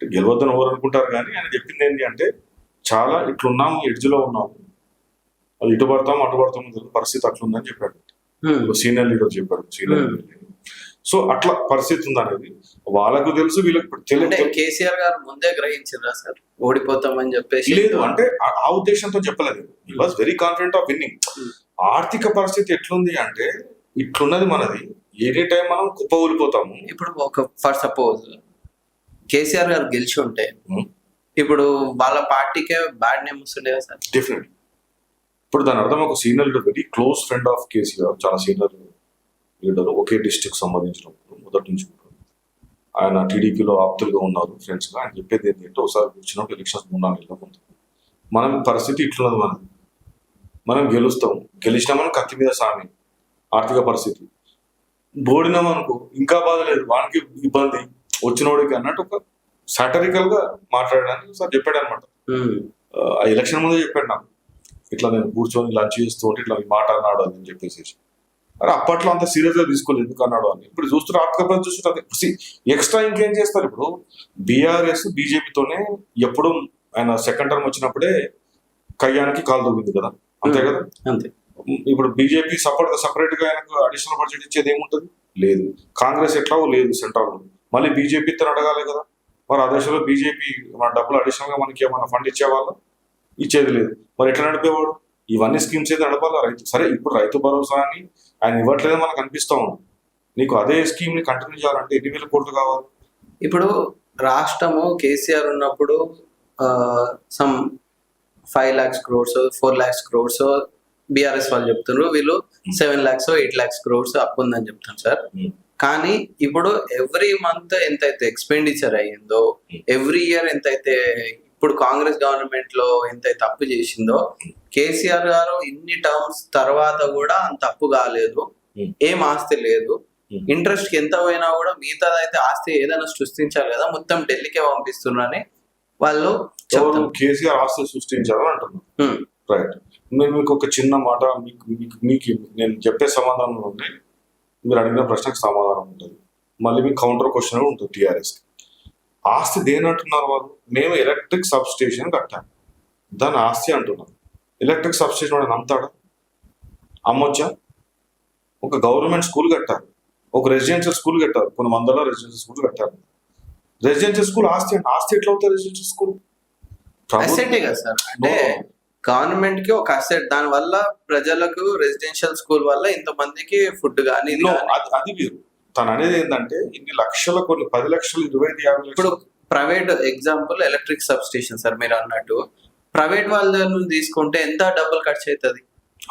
గెలవద్దని ఎవరు అనుకుంటారు, కానీ ఆయన చెప్పింది ఏంటి అంటే చాలా ఇట్లున్నాము, ఎడ్జ్లో ఉన్నాము, అది ఇటు పడతాము అటు పడతాము, పరిస్థితి అట్లుందని చెప్పాడు. సీనియర్ లీడర్ చెప్పాడు, సీనియర్ లీడర్. సో అట్లా పరిస్థితి ఉంది అనేది వాళ్ళకు తెలుసు, వీళ్ళకి తెలియదు. కేసీఆర్ గారు ముందే గ్రహించారా సార్ ఓడిపోతామని చెప్పేసి? లేదు, అంటే ఆ ఉద్దేశంతో చెప్పలేదు. ఈ was very confident of winning. ఆర్థిక పరిస్థితి ఎట్లుంది అంటే ఇట్లున్నది మనది, ఎనీ టైం మనం కుప్ప ఊలిపోతాము. ఇప్పుడు ఒక ఫర్ సపోజ్ కేసీఆర్ గారు గెలిచి ఉంటే ఇప్పుడు వాళ్ళ పార్టీకే బ్యాడ్ నేమ్ వస్తుండే సార్. డెఫినెట్లీ. ఇప్పుడు దాని అర్థం ఒక senior leader, very close friend of KCR, చాలా సీనియర్ లీడర్, ఒకే డిస్ట్రిక్ట్ సంబంధించినప్పుడు మొదటి నుంచి ఆయన టీడీపీలో ఆప్తులుగా ఉన్నారు, ఫ్రెండ్స్ గా. ఆయన చెప్పేది ఏంటంటే ఒకసారి వచ్చినప్పుడు ఎలక్షన్స్ 3-4 నెలల ముందు మనం పరిస్థితి ఇట్లున్నది, మనం గెలిచినామని కత్తి మీద సామి ఆర్థిక పరిస్థితి, ఓడినామనుకో ఇంకా బాధలేదు, వానికి ఇబ్బంది, వచ్చినోడికి అన్నట్టు ఒక సాటరికల్ గా మాట్లాడడానికి సార్ చెప్పాడు అనమాట. ఆ ఎలక్షన్ ముందే చెప్పాడు నాకు, ఇట్లా నేను కూర్చొని లంచ్ చేస్తూ ఉంటే ఇట్లా మాట అన్నాడు అని చెప్పేసి. అరే అప్పట్లో అంత సీరియస్ గా తీసుకోలేదు ఎందుకు అన్నాడు అని. ఇప్పుడు చూస్తున్న ఆర్థిక పరిస్థితి చూస్తుంటే ఎక్స్ట్రా ఇంకేం చేస్తారు. ఇప్పుడు బీఆర్ఎస్ బీజేపీతోనే ఎప్పుడు ఆయన సెకండ్ టర్మ్ వచ్చినప్పుడే కయ్యానికి కాలు దొబ్బింది కదా, అంతే కదా. అంతే. ఇప్పుడు బీజేపీ సపరేట్ గా ఆయనకు అడిషనల్ బడ్జెట్ ఇచ్చేది ఏముంటది, లేదు. కాంగ్రెస్ ఎట్లాగో లేదు సెంట్రల్, మళ్ళీ బీజేపీతో అడగాలి కదా. మరి ఆ దేశంలో బీజేపీ మన డబ్బులు అడిషనల్ గా మనకి ఏమన్నా ఫండ్ ఇచ్చేవాళ్ళ, ఇచ్చేది లేదు. మరి ఎట్లా నడిపేవాడు? ఇవన్నీ స్కీమ్స్ అయితే నడపాలి రైతు. సరే ఇప్పుడు రైతు భరోసా అని ఆయన ఇవ్వట్లేదని మనకు అనిపిస్తా ఉంది. నీకు అదే స్కీమ్ ని కంటిన్యూ చేయాలంటే ఎన్ని వేల కోట్లు కావాలి? ఇప్పుడు రాష్ట్రము కేసీఆర్ ఉన్నప్పుడు some 5 lakhs crores 4 lakhs crores BRS వాళ్ళు చెప్తున్నారు, వీళ్ళు 7 lakhs 8 lakhs crores అప్పు ఉందని చెప్తాను సార్. కానీ ఇప్పుడు ఎవ్రీ మంత్ ఎంతైతే ఎక్స్పెండిచర్ అయ్యిందో, ఎవ్రీ ఇయర్ ఎంతైతే ఇప్పుడు కాంగ్రెస్ గవర్నమెంట్ లో ఎంతైతే అప్పు చేసిందో, కేసీఆర్ గారు ఇన్ని టర్మ్స్ తర్వాత కూడా అంత అప్పు కాలేదు, ఏం ఆస్తి లేదు. ఇంట్రెస్ట్ కి ఎంత పోయినా కూడా మిగతాదైతే ఆస్తి ఏదైనా సృష్టించాలి కదా, మొత్తం ఢిల్లీకే పంపిస్తున్నారని వాళ్ళు చెప్తున్నారు. కేసీఆర్ ఆస్తి సృష్టించాలని అంటున్నారు. రైట్. నేను మీకు ఒక చిన్న మాట, మీకు నేను చెప్పే సమాధానం ఉంది, మీరు అడిగిన ప్రశ్నకు సమాధానం ఉంటుంది, మళ్ళీ మీకు కౌంటర్ క్వశ్చన్ కూడా ఉంటుంది. టీఆర్ఎస్ ఆస్తి దేని అంటున్నారు వాళ్ళు? మేము ఎలక్ట్రిక్ సబ్ స్టేషన్ కట్టాము, దాని ఆస్తి అంటున్నారు. ఎలక్ట్రిక్ సబ్ స్టేషన్ వాడు అమ్ముతాడా? అమ్మొచ్చా? ఒక గవర్నమెంట్ స్కూల్ కట్టారు, ఒక రెసిడెన్షియల్ స్కూల్ కట్టారు, కొన్ని వందల రెసిడెన్షియల్ స్కూల్ కట్టారు. రెసిడెన్షియల్ స్కూల్ ఆస్తి అంటే ఆస్తి ఎట్లా అవుతుంది? రెసిడెన్షియల్ స్కూల్ అసెటే కదా సార్, అంటే గవర్నమెంట్ కి ఒక అసెట్, దాని వల్ల ప్రజలకు రెసిడెన్షియల్ స్కూల్ వల్ల ఇంతమందికి ఫుడ్ కానీ అది వేరు. తను అనేది ఏంటంటే ఇన్ని లక్షల, కొన్ని 10 లక్షలు, 25, 50 ఇప్పుడు private example electric sub station sir, మీరు అన్నట్టు ప్రైవేట్ వాళ్ళ నుంచి తీసుకుంటే ఎంత డబ్బులు ఖర్చు అవుతుంది?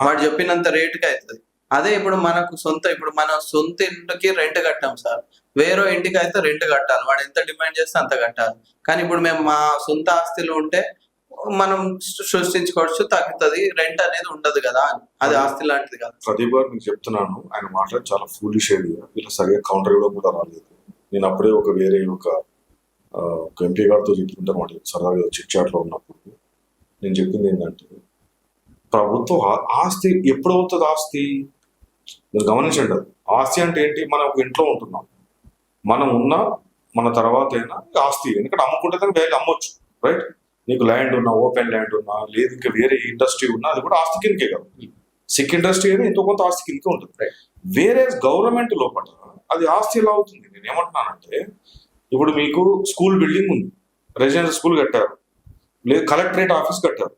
వాడు చెప్పినంత రేటుకి అవుతుంది. అదే ఇప్పుడు మనకు ఇప్పుడు మన సొంత ఇంటికి రెంట్ కట్టాం సార్, వేరే ఇంటికి అయితే రెంట్ కట్టాలి, వాడు ఎంత డిమాండ్ చేస్తే అంత కట్టాలి. కానీ ఇప్పుడు మేము మా సొంత ఆస్తిలో ఉంటే మనం సృష్టించుకోవచ్చు, తగ్గుతుంది, రెంట్ అనేది ఉండదు కదా, అది ఆస్తి లాంటిది కదా. ప్రదీప్ గారు మీకు చెప్తున్నాను, ఆయన మాట్లాడి చాలా ఫూలిష్ ఐడియా, ఇలా సరిగా కౌంటర్ ఇవ్వడం కూడా రాలేదు. నేను అప్పుడే వేరే ఒక ఎంపీ గారితో చెప్తుంటే మాట సరదాగా చిట్ చాట్లో ఉన్నప్పుడు నేను చెప్పింది ఏంటంటే, ప్రభుత్వం ఆస్తి ఎప్పుడు అవుతుంది? ఆస్తి మీరు గమనించండి, ఆస్తి అంటే ఏంటి? మనం ఒక ఇంట్లో ఉంటున్నాం, మనం ఉన్న మన తర్వాత అయినా ఆస్తి, ఎందుకంటే అమ్ముకుంటే దానికి వేలు అమ్మొచ్చు, రైట్? నీకు ల్యాండ్ ఉన్నా, ఓపెన్ ల్యాండ్ ఉన్నా, లేదు ఇంకా వేరే ఇండస్ట్రీ ఉన్నా, అది కూడా ఆస్తి కిందకే కదా. సిక్ ఇండస్ట్రీ అయినా ఎంతో కొంత ఆస్తి కిందకే ఉంటుంది. వేరే గవర్నమెంట్ లోపల అది ఆస్తి ఎలా అవుతుంది? నేను ఏమంటున్నానంటే, ఇప్పుడు మీకు స్కూల్ బిల్డింగ్ ఉంది, రెసిడెన్షియల్ స్కూల్ కట్టారు, లేదు కలెక్టరేట్ ఆఫీస్ కట్టారు.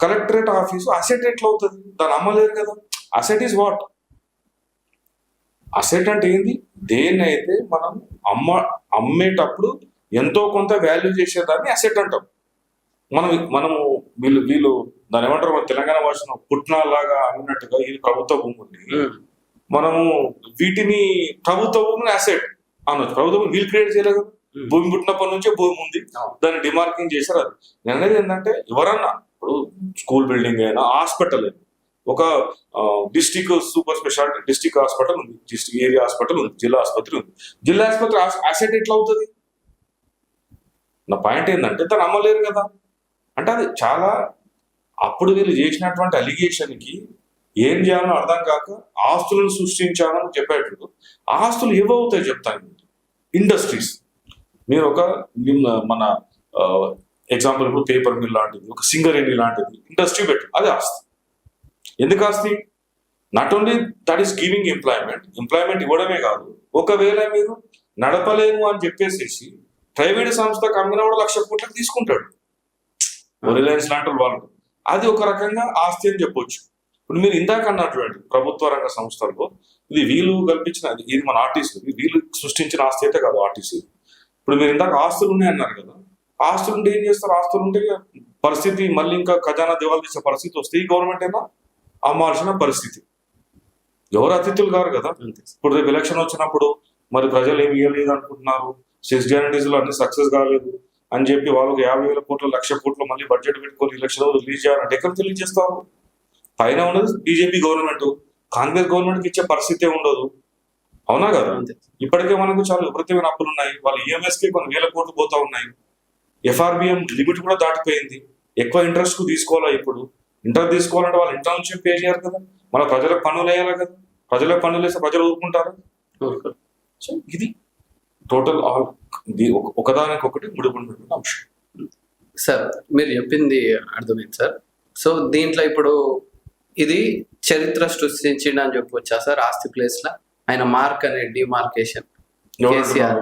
కలెక్టరేట్ ఆఫీసు అసెట్ ఎట్లా అవుతుంది? దాన్ని అమ్మలేరు కదా. Asset is what? అసెట్ అంటే ఏంది? దేన్నైతే మనం అమ్మేటప్పుడు ఎంతో కొంత వాల్యూ చేసేదాన్ని అసెట్ అంటాం. మనము వీళ్ళు దాని ఏమంటారు, మన తెలంగాణ భాషలో పుట్నాలాగా అమ్మినట్టుగా ఇది ప్రభుత్వ భూముల్ని మనము వీటిని ప్రభుత్వ భూమిని అసెట్ అనొచ్చు. ప్రభుత్వ భూమి వీళ్ళు క్రియేట్ చేయలేదు, భూమి పుట్టినప్పటి నుంచే భూమి ఉంది, దాన్ని డిమార్కింగ్ చేశారు. అది నేను అనేది ఏంటంటే, ఎవరన్నా ఇప్పుడు స్కూల్ బిల్డింగ్ అయినా, హాస్పిటల్ అయినా, ఒక district super speciality district hospital ఉంది, డిస్టిక్ ఏరియా హాస్పిటల్ ఉంది, జిల్లా ఆసుపత్రి ఉంది. జిల్లా ఆసుపత్రి అసెట్ ఎట్లా అవుతుంది? నా పాయింట్ ఏంటంటే, దాన్ని అమ్మలేరు కదా. అంటే అది చాలా, అప్పుడు వీళ్ళు చేసినటువంటి అలిగేషన్కి ఏం చేయాలో అర్థం కాక ఆస్తులను సృష్టించామని చెప్పేటప్పుడు, ఆస్తులు ఏవవుతాయి చెప్తాను. ఇండస్ట్రీస్, మీరు మన ఎగ్జాంపుల్ ఇప్పుడు పేపర్ మిల్ లాంటిది, ఒక సింగరేణి లాంటిది ఇండస్ట్రీ పెట్టు, అది ఆస్తి. ఎందుకు ఆస్తి? Not only that is giving employment ఇవ్వడమే కాదు, ఒకవేళ మీరు నడపలేము అని చెప్పేసి ప్రైవేట్ సంస్థకు అమ్మిన కూడా 1,00,000 కోట్లకు తీసుకుంటాడు, రిలయన్స్ లాంటి వాళ్ళు. అది ఒక రకంగా ఆస్తి అని చెప్పొచ్చు. ఇప్పుడు మీరు ఇందాక అన్నటువంటి ప్రభుత్వ రంగ సంస్థల్లో ఇది వీళ్ళు కల్పించిన, ఇది మన ఆర్టీసీ, వీళ్ళు సృష్టించిన ఆస్తి అయితే కాదు ఆర్టీసీ. ఇప్పుడు మీరు ఇందాక ఆస్తులు ఉన్నాయన్నారు కదా, ఆస్తులు ఉంటే ఏం చేస్తారు? ఆస్తులు ఉంటే పరిస్థితి మళ్ళీ ఇంకా ఖజానా దివాళా తీసే పరిస్థితి వస్తే ఈ గవర్నమెంట్ అయినా అమ్మాల్సిన పరిస్థితి. ఎవరు అతిథులు గారు కదా. ఇప్పుడు రేపు ఎలక్షన్ వచ్చినప్పుడు మరి ప్రజలు ఏమి ఇవ్వలేదు అనుకుంటున్నారు, 6 గ్యారంటీస్ లో అన్ని సక్సెస్ కాలేదు అని చెప్పి వాళ్ళకి 50,000 కోట్లు 1,00,000 కోట్లు మళ్ళీ బడ్జెట్ పెట్టుకొని ఎలక్షన్ రిలీజ్ చేయాలంటే ఎక్కడ రిలీజ్ చేస్తారు? పైన ఉన్నది బీజేపీ గవర్నమెంట్, కాంగ్రెస్ గవర్నమెంట్ కి ఇచ్చే పరిస్థితే ఉండదు, అవునా కదా. ఇప్పటికే మనకు చాలా విపరీతమైన అప్పులు ఉన్నాయి, వాళ్ళ ఈఎంఎస్ కి కొన్ని 1,000 కోట్లు పోతా ఉన్నాయి. ఎఫ్ఆర్బిఎం లిమిట్ కూడా దాటిపోయింది, ఎక్కువ ఇంట్రెస్ట్ కు తీసుకోవాలా. ఇప్పుడు ఇంట్రెస్ట్ తీసుకోవాలంటే వాళ్ళు ఇంటర్ నుంచి పే చేయాలి కదా, మన ప్రజలకు పన్నులు వేయాలి కదా. ప్రజలకు పన్నులు వేస్తే ప్రజలు ఊరుకుంటారు. సో ఇది టోటల్ ఒకదానికొకటి ముడిపడినటువంటి అంశం. సార్ మీరు చెప్పింది అర్థమైంది సార్. సో దీంట్లో ఇప్పుడు ఇది చరిత్ర సృష్టించిండు అని చెప్పొచ్చా సార్? ఆస్తి ప్లేస్ లో ఆయన మార్క్ అనే డిమార్కేషన్ కేసీఆర్.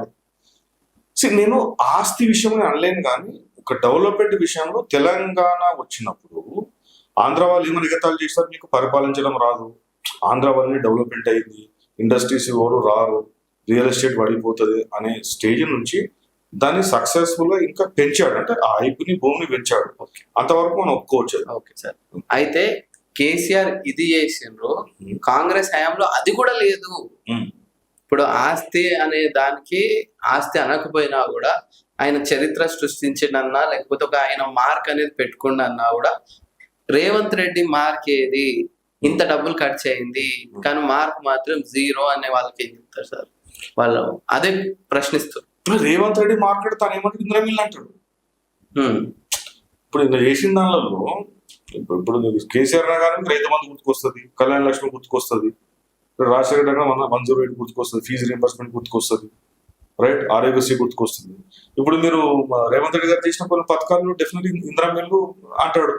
నేను ఆస్తి విషయం అనలేను, కానీ ఒక డెవలప్మెంట్ విషయంలో తెలంగాణ వచ్చినప్పుడు ఆంధ్ర వాళ్ళు ఏమైనా ఎగతాలు చేస్తారు, మీకు పరిపాలించడం రాదు, ఆంధ్ర వాళ్ళని డెవలప్మెంట్ అయింది, ఇండస్ట్రీస్ ఎవరు రారు, రియల్ ఎస్టేట్ పడిపోతుంది అనే స్టేజ్ నుంచి దాన్ని సక్సెస్ఫుల్ గా ఇంకా పెంచాడు. అంటే ఆ ఐపుని భూమిని పెంచాడు, అంతవరకు మనం ఒప్పుకోవచ్చు. Okay sir. అయితే కేసీఆర్ ఇది చేసిండ్రు, కాంగ్రెస్ హయాంలో అది కూడా లేదు. ఇప్పుడు ఆస్తి అనే దానికి ఆస్తి అనకపోయినా కూడా ఆయన చరిత్ర సృష్టించిండన్నా లేకపోతే ఒక ఆయన మార్క్ అనేది పెట్టుకుండన్నా కూడా రేవంత్ రెడ్డి మార్క్ ఏది, ఇంత డబ్బులు ఖర్చు అయింది కానీ మార్క్ మాత్రం 0 అనే వాళ్ళకి ఏం చెప్తారు సార్? వాళ్ళు అదే ప్రశ్నిస్తారు. ఇప్పుడు రేవంత్ రెడ్డి మార్కెట్ తను ఏమంటే ఇంద్రమిల్ అంటాడు. హ్మ్. ఇప్పుడు ఇంత చేసిన దానిలో ఇప్పుడు కేసీఆర్ గారికి రైతు బంధు గుర్తుకొస్తుంది, కళ్యాణ లక్ష్మి గుర్తుకొస్తుంది, రాజశేఖర గారు 108 గుర్తుకొస్తుంది, ఫీజు రీంబర్స్మెంట్ గుర్తుకొస్తుంది, రైట్, ఆరోగ్యశ్రీ గుర్తుకొస్తుంది. ఇప్పుడు మీరు రేవంత్ రెడ్డి గారు చేసిన కొన్ని పథకాలు డెఫినెట్లీ ఇంద్రమిల్లు అంటాడు,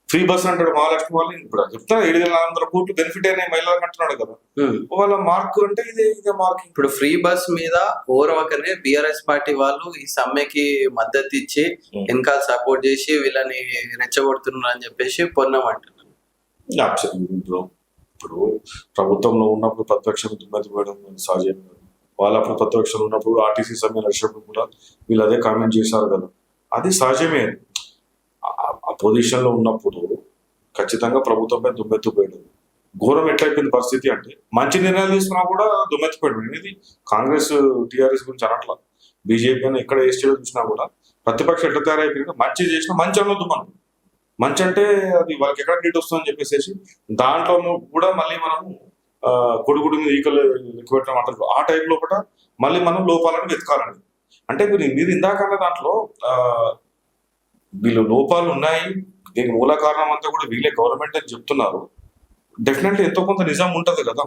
ఫ్రీ బస్ అంటాడు, మహాలక్ష్మి వాళ్ళు ఇప్పుడు చెప్తా 7,400 కోట్లు బెనిఫిట్ అయినాయి మహిళలకు అంటున్నాడు కదా. వాళ్ళ మార్క్ అంటే ఇదే మార్క్. ఇప్పుడు ఫ్రీ బస్ మీద ఓరవకనే బిఆర్ఎస్ పార్టీ వాళ్ళు ఈ సమ్మెకి మద్దతు ఇచ్చి వెనకాల సపోర్ట్ చేసి వీళ్ళని రెచ్చగొడుతున్నారు అని చెప్పేసి పొన్నమంటున్నారు. ఇప్పుడు ప్రభుత్వంలో ఉన్నప్పుడు ప్రతిపక్షం దుమ్మెత్తిపోయడం సహజం. వాళ్ళ అప్పుడు ప్రతిపక్షంలో ఉన్నప్పుడు ఆర్టీసీ సమ్మె నడిచినప్పుడు కూడా వీళ్ళు అదే కామెంట్ చేశారు కదా, అది సహజమే. అపోజిషన్ లో ఉన్నప్పుడు ఖచ్చితంగా ప్రభుత్వంపై దుమ్మెత్తిపోయడం ఘోరం ఎట్లయిపోయింది పరిస్థితి అంటే మంచి నిర్ణయాలు తీసుకున్నా కూడా దుమ్మెత్తిపోయడం. ఇది కాంగ్రెస్ టీఆర్ఎస్ గురించి అనట్లా, బీజేపీ అని ఎక్కడ ఏ స్టేట్ చూసినా కూడా ప్రతిపక్షం ఎట్లా తయారైపోయింది, మంచి చేసినా మంచి అనొద్దు మనం. మంచి అంటే అది వాళ్ళకి ఎక్కడ క్రెడిట్ వస్తుందని చెప్పేసి దాంట్లో కూడా మళ్ళీ మనము కొడుకుడి మీద ఈకలు ఎక్కువ పెట్టడం అంటారు, ఆ టైప్ లోపల మళ్ళీ మనం లోపాలను వెతకాలండి. అంటే మీరు ఇందాకన్న దాంట్లో వీళ్ళు లోపాలు ఉన్నాయి, దీనికి మూల కారణం అంతా కూడా వీళ్ళే గవర్నమెంట్ అని చెప్తున్నారు. డెఫినెట్లీ ఎంతో కొంత నిజం ఉంటది కదా.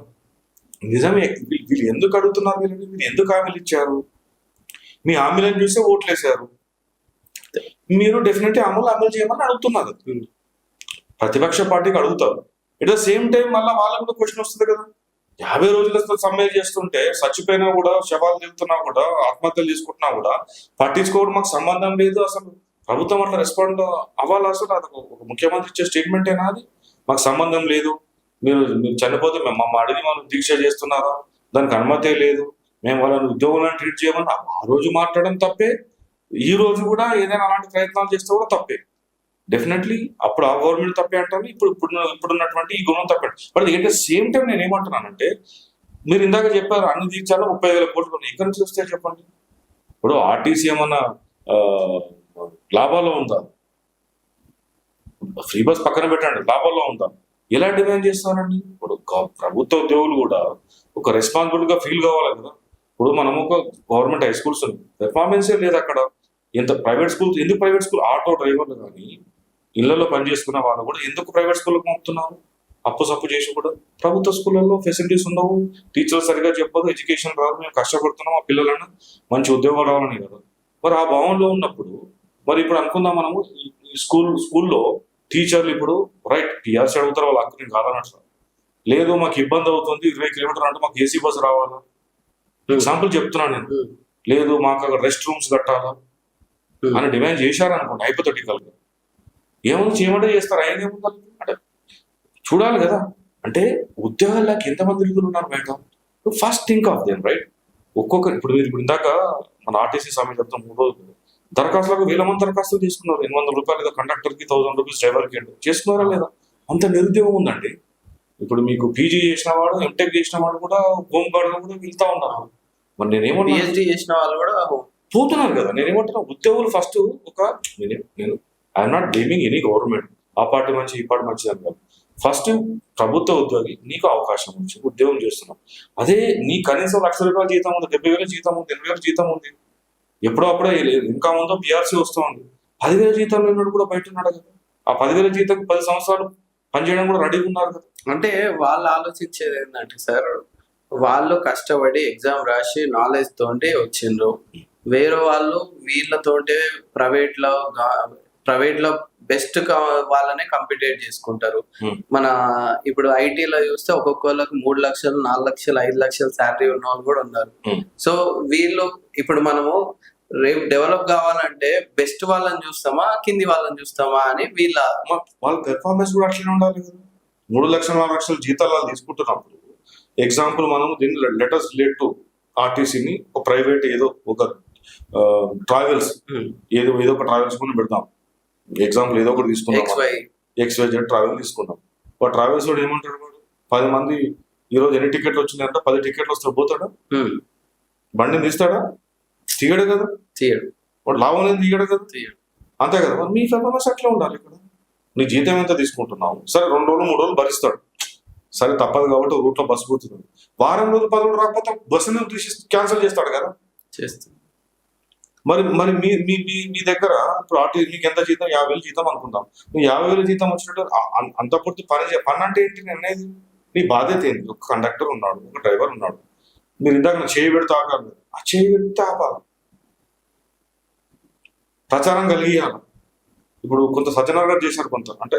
నిజమే, వీళ్ళు ఎందుకు అడుగుతున్నారు, వీళ్ళు ఎందుకు హామీలు ఇచ్చారు? మీ హామీలను చూసే ఓట్లు వేసారు, మీరు డెఫినెట్లీ అమలు చేయమని అడుగుతున్నారు. ప్రతిపక్ష పార్టీకి అడుగుతారు, ఎట్ ద సేమ్ టైం మళ్ళీ వాళ్ళకు కూడా క్వశ్చన్ వస్తుంది కదా. 50 రోజుల సమ్మె చేస్తుంటే చచ్చిపోయినా కూడా, శవాలు తిరుగుతున్నా కూడా, ఆత్మహత్యలు తీసుకుంటున్నా కూడా పట్టించుకోవడం మాకు సంబంధం లేదు. అసలు ప్రభుత్వం అట్లా రెస్పాండ్ అవ్వాలి. అసలు అది ఒక ముఖ్యమంత్రి ఇచ్చే స్టేట్మెంట్ అయినా, అది మాకు సంబంధం లేదు, మీరు చనిపోతే మేము అడిగి మనం దీక్ష చేస్తున్నారా, దానికి అనుమతే లేదు, మేము వాళ్ళని ఉద్యోగులను ట్రీట్ చేయమని ఆ రోజు మాట్లాడడం తప్పే. ఈ రోజు కూడా ఏదైనా అలాంటి ప్రయత్నాలు చేస్తే కూడా తప్పే. డెఫినెట్లీ అప్పుడు ఆ గవర్నమెంట్ తప్పే అంటాను, ఇప్పుడున్నటువంటి ఈ గుణం తప్పే. But at the same time నేను ఏమంటున్నానంటే, మీరు ఇందాక చెప్పారు అన్ని తీర్చాలో 30,000 కోట్లు ఎక్కడి నుంచి వస్తే చెప్పండి. ఇప్పుడు ఆర్టీసీ ఏమన్నా లాభాల్లో ఉందా? ఫ్రీ బస్ పక్కన పెట్టండి, లాభాల్లో ఉందా? ఎలా డిమాండ్ చేస్తారండి? ఇప్పుడు ప్రభుత్వ ఉద్యోగులు కూడా ఒక రెస్పాన్సిబుల్ గా ఫీల్ కావాలి కదా. ఇప్పుడు మనం ఒక గవర్నమెంట్ హై స్కూల్స్ ఉంది, పెర్ఫార్మెన్సే లేదు అక్కడ. ఎంత ప్రైవేట్ స్కూల్, ఎందుకు ప్రైవేట్ స్కూల్ ఆటో డ్రైవర్లు కానీ ఇళ్లలో పనిచేసుకున్న వాళ్ళు కూడా ఎందుకు ప్రైవేట్ స్కూల్కి పంపుతున్నారు? అప్పు సప్పు చేసి కూడా. ప్రభుత్వ స్కూళ్ళల్లో ఫెసిలిటీస్ ఉండవు, టీచర్లు సరిగా చెప్పదు, ఎడ్యుకేషన్ రాదు, మేము కష్టపడుతున్నాం ఆ పిల్లలను మంచి ఉద్యోగాలు రావాలని కదా. మరి ఆ భావనలో ఉన్నప్పుడు మరి ఇప్పుడు అనుకుందాం మనము స్కూల్లో టీచర్లు ఇప్పుడు రైట్ టీఆర్సీ అడుగుతారు, వాళ్ళ హక్కు నేను కాదనట్లు. లేదు మాకు ఇబ్బంది అవుతుంది 20 కిలోమీటర్లు అంటే మాకు ఏసీ బస్సు రావాలా, ఎగ్జాంపుల్ చెప్తున్నాను నేను. లేదు మాకు అక్కడ రెస్ట్ రూమ్స్ కట్టాలా అని డిమాండ్ చేశారనుకోండి హైపోథెటికల్ గా, ఏమన్నా చేయమంటే చేస్తారు. ఆయన ఏముంది అంటే చూడాలి కదా. అంటే ఉద్యోగాల్లోకి ఎంతమంది రీతులు ఉన్నారు బయట, first think of them right. ఒక్కొక్కరు ఇప్పుడు మీరు ఇప్పుడు ఇందాక మన ఆర్టీసీ సమ్మె చెప్తాం 3 రోజులు దరఖాస్తులకు 1000 మంది దరఖాస్తులు తీసుకున్నారు. 800 రూపాయలు ఏదో కండక్టర్ కి, 1000 రూపీస్ డ్రైవర్ కి చేసుకున్నారా లేదా? అంత నిరుద్యోగం ఉందండి. ఇప్పుడు మీకు పీజీ చేసిన వాడు, ఎంటెక్ చేసిన వాడు కూడా హోమ్ గార్డ్ కూడా వెళ్తా ఉన్నారు. మరి నేనేమన్నా పిహెచ్డి చేసిన వాళ్ళు కూడా పోతున్నారు కదా. నేనేమంటున్నా, ఉద్యోగులు ఫస్ట్ నేను I'm not blaming any government, ఆ పార్టీ మంచి ఈ పార్టీ మంచి అని కాదు. ఫస్ట్ ప్రభుత్వ ఉద్యోగి, నీకు అవకాశం వచ్చి ఉద్యోగం చేస్తున్నావు, అదే నీ కనీసం 1,00,000 రూపాయల జీతం ఉంది, 70,000 జీతం ఉంది, 80,000 జీతం ఉంది, ఎప్పుడో అప్పుడే ఇంకా ఉందో పిఆర్సీ వస్తుంది, 10,000 జీతం లేనాడు కూడా బయట ఉన్నాడు కదా. ఆ 10,000 జీతం 10 సంవత్సరాలు పనిచేయడం కూడా రెడీగా ఉన్నారు కదా. అంటే వాళ్ళు ఆలోచించేది ఏంటంటే సార్, వాళ్ళు కష్టపడి ఎగ్జామ్ రాసి నాలెడ్జ్ తోటి వచ్చిండ్రు, వేరే వాళ్ళు వీళ్ళతోటే ప్రైవేట్ లో బెస్ట్ వాళ్ళనే కంపిటేట్ చేసుకుంటారు. మన ఇప్పుడు ఐటీలో చూస్తే ఒక్కొక్కళ్ళకి 3 లక్షలు, 4 లక్షలు, 5 లక్షలు శాలరీ ఉన్న వాళ్ళు కూడా ఉన్నారు. సో వీళ్ళు ఇప్పుడు మనము రేపు డెవలప్ కావాలంటే బెస్ట్ వాళ్ళని చూస్తామా, కింది వాళ్ళని చూస్తామా అని వాళ్ళ పెర్ఫార్మెన్స్ కూడా అట్లనే ఉండాలి కదా. 3 లక్షలు 4 లక్షల జీతాలు వాళ్ళు తీసుకుంటున్నప్పుడు ఎగ్జాంపుల్ మనం దీన్ని లెటర్స్ రిలేట్ టు ఆర్టీసీని ఒక ప్రైవేట్ ఏదో ఒక ట్రావెల్స్ ఏదో ఒక ట్రావెల్స్ కొని పెడతాం. ఎగ్జాంపుల్ ఏదో ఒకటి తీసుకున్నాం, XYZ ట్రావెల్ తీసుకున్నాం. ఆ ట్రావెల్స్ వాడు ఏమంటాడు, వాడు 10 మంది ఈ రోజు ఎన్ని టికెట్లు వచ్చినాయంటే 10 టికెట్లు వస్తే పోతాడా? ఉమ్, బండిని తీస్తాడా? తీయడు కదా. తీయడు. వాడు లాభం అనేది తీయడు కదా. తీయడు. అంతే కదా. మరి మీ పెర్ఫార్మెన్స్ అట్లా ఉండాలి ఇక్కడ. నీ జీతం ఎంత తీసుకుంటున్నావు? సరే 2 రోజులు 3 రోజులు భరిస్తాడు, సరే తప్పదు కాబట్టి రూట్లో బస్సు పోతుంది. వారం రోజులు 10 రోజులు రాకపోతే బస్సుని క్యాన్సిల్ చేస్తాడు కదా. చేస్తుంది. మరి మరి మీ మీ మీ- మీ దగ్గర ఇప్పుడు మీకు ఎంత జీతం? 50,000 జీతం అనుకుందాం. నువ్వు 50,000 జీతం వచ్చినట్టు అంత పూర్తి పని అంటే ఏంటి నేను అనేది? నీ బాధ్యత ఏంటి? ఒక కండక్టర్ ఉన్నాడు, ఒక డ్రైవర్ ఉన్నాడు. మీరు ఇందాక నా చేయి పెడితే ఆగాలి, ఆ చేయి పెడితే ఆపాలి, ప్రచారం కలిగియాలి. ఇప్పుడు కొంత సత్యనారాయణ గారు చేశారు, కొంత అంటే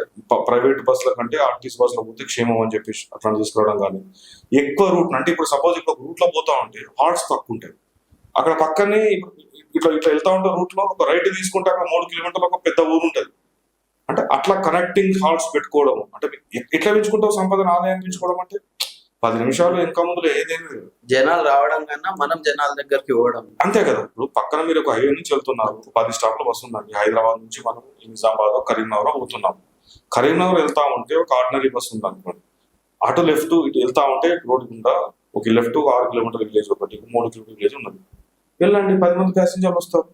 ప్రైవేట్ బస్సుల కంటే ఆర్టీసీ బస్సులో పోతే క్షేమం అని చెప్పేసి అట్లా తీసుకురావడం. కానీ ఎక్కువ రూట్ అంటే ఇప్పుడు సపోజ్ ఇప్పుడు రూట్లో పోతా ఉంటే హార్ట్స్ తక్కువ ఉంటాయి, అక్కడ పక్కనే ఇట్లా ఇట్లా వెళ్తా ఉంటే రూట్ లో ఒక రైట్ తీసుకుంటే అక్కడ 3 కిలోమీటర్లు ఒక పెద్ద ఊరు ఉంటుంది. అంటే అట్లా కనెక్టింగ్ హాల్ట్స్ పెట్టుకోవడం అంటే ఎట్లా పెంచుకుంటావు సంపదన, ఆదాయం పెంచుకోవడం అంటే 10 నిమిషాలు ఇంకా ముందులో ఏదేమి లేదు. జనాలు రావడం కన్నా మనం జనాల దగ్గరికి పోవడం. అంతే కదా. ఇప్పుడు పక్కన మీరు ఒక హైవే నుంచి వెళ్తున్నారు, 10 స్టాప్లు బస్సు ఉందండి. హైదరాబాద్ నుంచి మనం నిజామాబాద్ కరీంనగర్ పోతున్నాం. కరీంనగర్ వెళ్తా ఉంటే ఒక ఆర్డినరీ బస్సు ఉంది అనుకోండి, అటు లెఫ్ట్ ఇటు వెళ్తా ఉంటే రోడ్డు గుండా ఒక లెఫ్ట్ 6 కిలోమీటర్ విలేజ్, ఒకటి 3 కిలోమీటర్ విలేజ్ ఉన్నది. వెళ్ళండి, 10 మంది ప్యాసింజర్లు వస్తారు,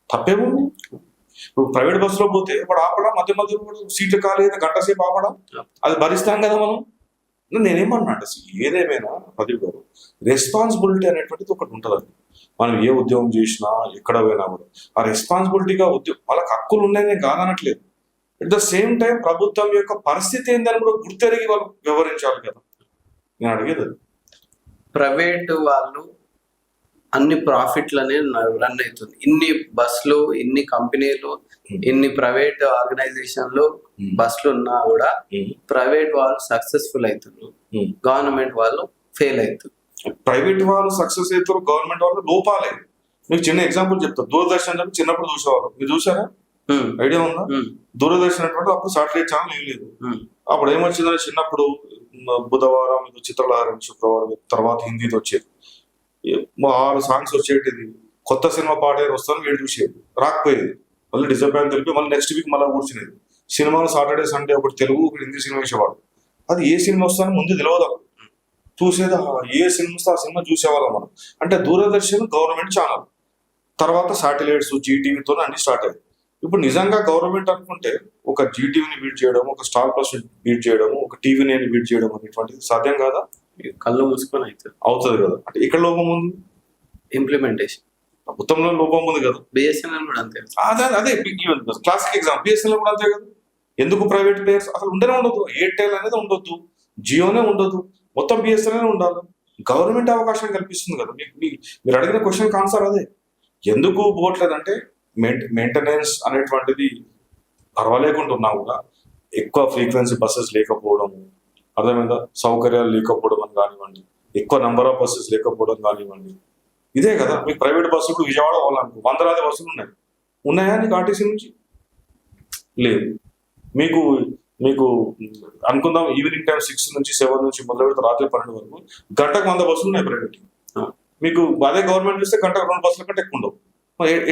తప్పేముంది. ఇప్పుడు ప్రైవేట్ బస్సులో పోతే వాడు ఆపడం, మధ్య మధ్యలో కూడా సీట్లు ఖాళీ అయితే గంట సేపు ఆపడం, అది భరిస్తాం కదా మనం. నేనేమన్నా అంటే ఏదేమైనా ప్రదీప్ గారు, రెస్పాన్సిబిలిటీ అనేటువంటిది ఒకటి ఉంటుందండి. మనం ఏ ఉద్యోగం చేసినా ఎక్కడ పోయినా కూడా ఆ రెస్పాన్సిబిలిటీగా వాళ్ళకి హక్కులు ఉన్నాయని కాదనట్లేదు. అట్ ద సేమ్ టైం ప్రభుత్వం యొక్క పరిస్థితి ఏందని కూడా గుర్తెరిగి వాళ్ళు వివరించాలి కదా. నేను అడిగేది అది. ప్రైవేట్ వాళ్ళు అన్ని ప్రాఫిట్లనే రన్ అవుతుంది. ఇన్ని బస్సులు, ఇన్ని కంపెనీలు, ఇన్ని ప్రైవేట్ ఆర్గనైజేషన్లు బస్సులు ఉన్నా కూడా ప్రైవేట్ వాళ్ళు సక్సెస్ఫుల్ అవుతున్నారు, గవర్నమెంట్ వాళ్ళు ఫెయిల్ అవుతారు. ప్రైవేట్ వాళ్ళు సక్సెస్ అవుతారు, గవర్నమెంట్ వాళ్ళు లోపాలే. మీకు చిన్న ఎగ్జాంపుల్ చెప్తా. దూరదర్శన్ అంటే చిన్నప్పుడు చూసేవాళ్ళు, మీరు చూసారా? ఐడియా ఉందా? దూరదర్శన్ అంటే అప్పుడు సాటిలైట్ ఛానల్ ఏం లేదు. అప్పుడు ఏమొచ్చిందని చిన్నప్పుడు బుధవారం చిత్రలహరి, శుక్రవారం తర్వాత హిందీతో వచ్చేది. 6 సాంగ్స్ వచ్చేటిది. కొత్త సినిమా పాట వస్తాను వీడు చూసేది, రాకపోయేది, మళ్ళీ డిసప్పాయింట్ తెలిపి మళ్ళీ నెక్స్ట్ వీక్ మళ్ళీ కూర్చునేది. సినిమాలు సాటర్డే సండే ఒకటి తెలుగు ఒకటి హిందీ సినిమా వేసేవాడు. అది ఏ సినిమా వస్తానో ముందు తెలియదు, చూసేది ఏ సినిమా వస్తే ఆ సినిమా చూసేవాళ్ళం మనం. అంటే దూరదర్శన్ గవర్నమెంట్ ఛానల్, తర్వాత శాటిలైట్స్ జీటీవీతో అన్ని స్టార్ట్ అయ్యాయి. ఇప్పుడు నిజంగా గవర్నమెంట్ అనుకుంటే ఒక జీటీవీని బీట్ చేయడం, ఒక స్టార్ ప్లస్ బీట్ చేయడం, ఒక టీవీని బీట్ చేయడం అనేటువంటిది సాధ్యం కాదా? కళ్ళు మూసుకొని అవుతుంది కదా. అంటే ఇక్కడ లోపం ఉంది, ఇంప్లిమెంటేషన్. ప్రభుత్వంలో లోపం ఉంది కదా. బిఎస్ఎన్ఎల్ కూడా అంతే. అదే క్లాసిక్ ఎగ్జాంపుల్. బిఎస్ఎన్ఎల్ కూడా అంతే కదా. ఎందుకు ప్రైవేట్ ప్లేయర్స్ అసలు ఉండనే ఉండదు. ఎయిర్టెల్ అనేది ఉండొద్దు, జియోనే ఉండదు, మొత్తం బిఎస్ఎన్ఎల్ ఉండాలి. గవర్నమెంట్ అవకాశం కల్పిస్తుంది కదా. మీరు అడిగిన క్వశ్చన్ ఆన్సర్ అదే. ఎందుకు పోవట్లేదంటే మెయింటెనెన్స్ అనేటువంటిది పర్వాలేకుండా ఉన్నా కూడా ఎక్కువ ఫ్రీక్వెన్సీ బస్సెస్ లేకపోవడం, అర్థమైందా, సౌకర్యాలు లేకపోవడం అని కానివ్వండి, ఎక్కువ నెంబర్ ఆఫ్ బస్సెస్ లేకపోవడం కానివ్వండి, ఇదే కదా. మీకు ప్రైవేట్ బస్సులు విజయవాడ వాళ్ళనుకో 100 బస్సులు ఉన్నాయా నీకు ఆర్టీసీ నుంచి? లేదు. మీకు మీకు అనుకుందాం ఈవినింగ్ టైం 6 నుంచి 7 నుంచి మొదలు పెడితే రాత్రి 12 వరకు గంటకు 100 బస్సులు ఉన్నాయి ప్రైవేట్. మీకు అదే గవర్నమెంట్ చూస్తే గంటకు 2 బస్సుల కంటే ఎక్కువ ఉండవు.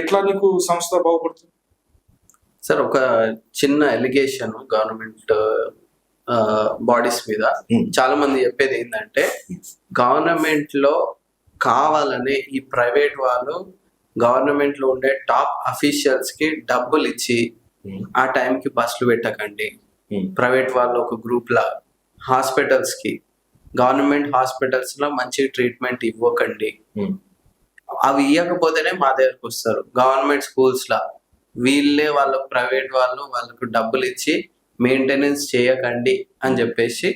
ఎట్లా నీకు సంస్థ బాగుపడుతుంది? సార్, ఒక చిన్న ఎలిగేషన్ గవర్నమెంట్ బాడీస్ మీద చాలా మంది చెప్పేది ఏంటంటే, గవర్నమెంట్ లో కావాలనే ఈ ప్రైవేట్ వాళ్ళు గవర్నమెంట్ లో ఉండే టాప్ అఫీషియల్స్ కి డబ్బులు ఇచ్చి ఆ టైంకి బస్సులు పెట్టకండి, ప్రైవేట్ వాళ్ళు ఒక గ్రూప్ లా హాస్పిటల్స్ కి, గవర్నమెంట్ హాస్పిటల్స్ లో మంచి ట్రీట్మెంట్ ఇవ్వకండి, అవి ఇవ్వకపోతేనే మా దగ్గరకు వస్తారు. గవర్నమెంట్ స్కూల్స్ లా వీళ్ళే వాళ్ళకు ప్రైవేట్ వాళ్ళు వాళ్ళకు డబ్బులు ఇచ్చి మెయింటెనెన్స్ చేయకండి అని చెప్పేసి,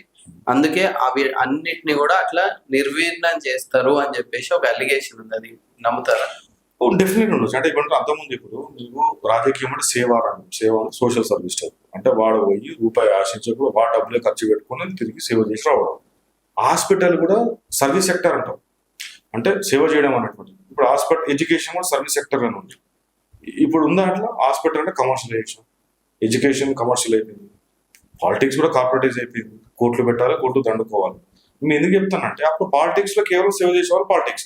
అందుకే అవి అన్నిటిని కూడా అట్లా నిర్వీర్ణం చేస్తారు అని చెప్పేసి ఒక అలిగేషన్ ఉంది. అది నమ్ముతారా? డెఫినెట్ ఉండొచ్చు. అంటే ఇప్పుడు అంతకుముందు ఇప్పుడు నీకు రాజకీయం అంటే సేవ సోషల్ సర్వీస్ టైప్. అంటే వాడు పోయి రూపాయి ఆశించకు, వాడు డబ్బులే ఖర్చు పెట్టుకుని తిరిగి సేవ చేసి రావడం. హాస్పిటల్ కూడా సర్వీస్ సెక్టర్ అంటాం, అంటే సేవ చేయడం అనేటువంటి. ఇప్పుడు హాస్పిటల్ ఎడ్యుకేషన్ కూడా సర్వీస్ సెక్టర్ అని ఉంది. ఇప్పుడు ఉందా అట్లా? హాస్పిటల్ అంటే కమర్షియలైజేషన్, ఎడ్యుకేషన్ కమర్షియల్ అయిపోయింది, పాలిటిక్స్ కూడా కార్పొరేటైజ్ అయిపోయింది. కోట్లు పెట్టాలి, కోట్లు దండుకోవాలి. నేను ఎందుకు చెప్తానంటే అప్పుడు పాలిటిక్స్ లో కేవలం సేవ చేసేవాళ్ళు పాలిటిక్స్,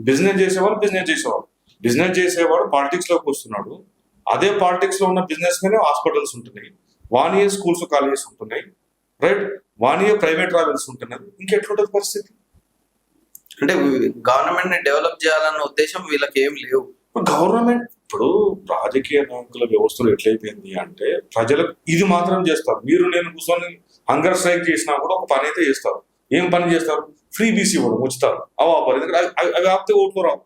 బిజినెస్ చేసేవాళ్ళు బిజినెస్ చేసేవాడు పాలిటిక్స్ లోకి వస్తున్నాడు. అదే పాలిటిక్స్ లో ఉన్న బిజినెస్ మీద హాస్పిటల్స్ ఉంటున్నాయి, 1 year స్కూల్స్ కాలేజెస్ ఉంటున్నాయి, రైట్. 1 year ప్రైవేట్ ట్రావెల్స్ ఉంటున్నారు, ఇంకెట్లుంటది పరిస్థితి? అంటే గవర్నమెంట్ ని డెవలప్ చేయాలన్న ఉద్దేశం వీళ్ళకి ఏం లేవు. గవర్నమెంట్ ఇప్పుడు రాజకీయ నాయకుల వ్యవస్థలు ఎట్లయిపోయింది అంటే ప్రజలకు ఇది మాత్రం చేస్తారు. మీరు నేను కూర్చొని హంగర్ స్ట్రైక్ చేసినా కూడా ఒక పని అయితే చేస్తారు. ఏం పని చేస్తారు? ఫ్రీ బీసీ ఇవ్వడం, ఉచితాలు. ఎందుకంటే అవి ఆపితే ఓట్లు రావు.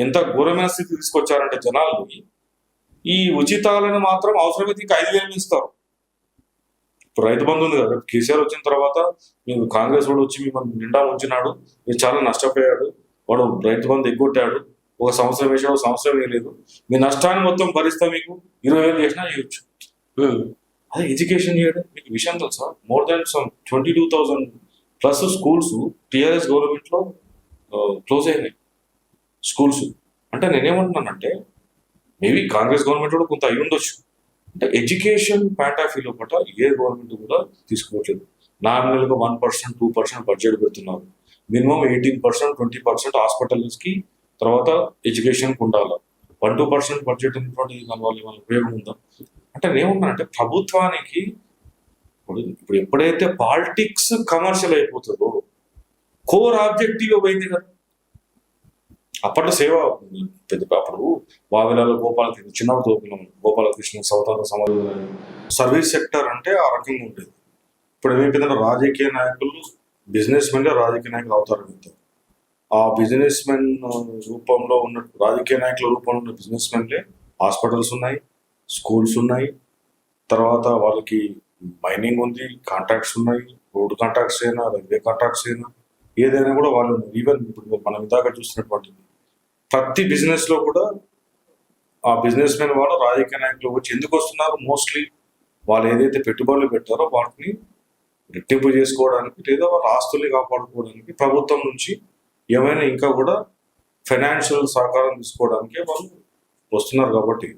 ఎంత ఘోరమైన స్థితి తీసుకొచ్చారంటే జనాల్ని, ఈ ఉచితాలను మాత్రం అవసరమైతే ఇంకా 5,000 ఇస్తారు. ఇప్పుడు రైతు బంధు ఉంది కదా, కేసీఆర్ వచ్చిన తర్వాత మీరు కాంగ్రెస్ వాడు వచ్చి మిమ్మల్ని నిండా ఉంచినాడు, మీరు చాలా నష్టపోయాడు, వాడు రైతు బంధు ఎగ్గొట్టాడు, ఒక సంవత్సరం వేసాడు, ఒక సంవత్సరం వేయలేదు, మీ నష్టాన్ని మొత్తం భరిస్తా, మీకు 20,000 చేసినా చేయొచ్చు. అదే ఎడ్యుకేషన్ చేయడం. మీకు విషయం తెలుసా, more than 22,000+ schools TRS government లో క్లోజ్ అయినాయి స్కూల్స్. అంటే నేనేమంటున్నానంటే మేబీ కాంగ్రెస్ గవర్నమెంట్ కూడా కొంత అయి ఉండొచ్చు. అంటే ఎడ్యుకేషన్ పాయింట్ ఆఫ్ వ్యూలో పట్ల ఏ గవర్నమెంట్ కూడా తీసుకోవట్లేదు. నార్మల్గా 1%, 2% బడ్జెట్ పెడుతున్నారు. మినిమం 18%, 20% హాస్పిటల్స్కి, తర్వాత ఎడ్యుకేషన్కి ఉండాలి. 1-2% బడ్జెట్ ఉన్నటువంటి దానివల్ల ఏమైనా ఉపయోగం ఉందా? అంటే నేనేమన్నానంటే ప్రభుత్వానికి ఇప్పుడు ఎప్పుడైతే పాలిటిక్స్ కమర్షియల్ అయిపోతుందో కోర్ ఆబ్జెక్టివ్ పోయింది కదా. అప్పట్లో సేవ పెద్ద, అప్పుడు వావిలాల గోపాలకృష్ణ, చిన్నప్పుడు గోపాలకృష్ణ, సౌతాల సమాజం, సర్వీస్ సెక్టర్ అంటే ఆ రకంగా ఉండేది. ఇప్పుడు ఏమైపోయిందంటే రాజకీయ నాయకులు బిజినెస్ మెన్గా రాజకీయ నాయకులు అవతారం అవుతారు. ఆ బిజినెస్ మెన్ రూపంలో ఉన్న రాజకీయ నాయకుల రూపంలో ఉన్న బిజినెస్ మెన్లే హాస్పిటల్స్ ఉన్నాయి, స్కూల్స్ ఉన్నాయి, తర్వాత వాళ్ళకి మైనింగ్ ఉంది, కాంట్రాక్ట్స్ ఉన్నాయి, రోడ్డు కాంట్రాక్ట్స్ అయినా, రైల్వే కాంట్రాక్ట్స్ అయినా, ఏదైనా కూడా వాళ్ళు ఈవెన్ ఇప్పుడు మనం ఇందాక చూసినటువంటి ప్రతి బిజినెస్ లో కూడా ఆ బిజినెస్ మెన్ వాళ్ళు రాజకీయ నాయకులు వచ్చి ఎందుకు వస్తున్నారు? మోస్ట్లీ వాళ్ళు ఏదైతే పెట్టుబడులు పెట్టారో వాటిని రెట్టింపు చేసుకోవడానికి, లేదా వాళ్ళ ఆస్తుల్ని కాపాడుకోవడానికి, ప్రభుత్వం నుంచి ఏమైనా ఇంకా కూడా ఫైనాన్షియల్ సహకారం తీసుకోవడానికి వాళ్ళు వస్తున్నారు. కాబట్టి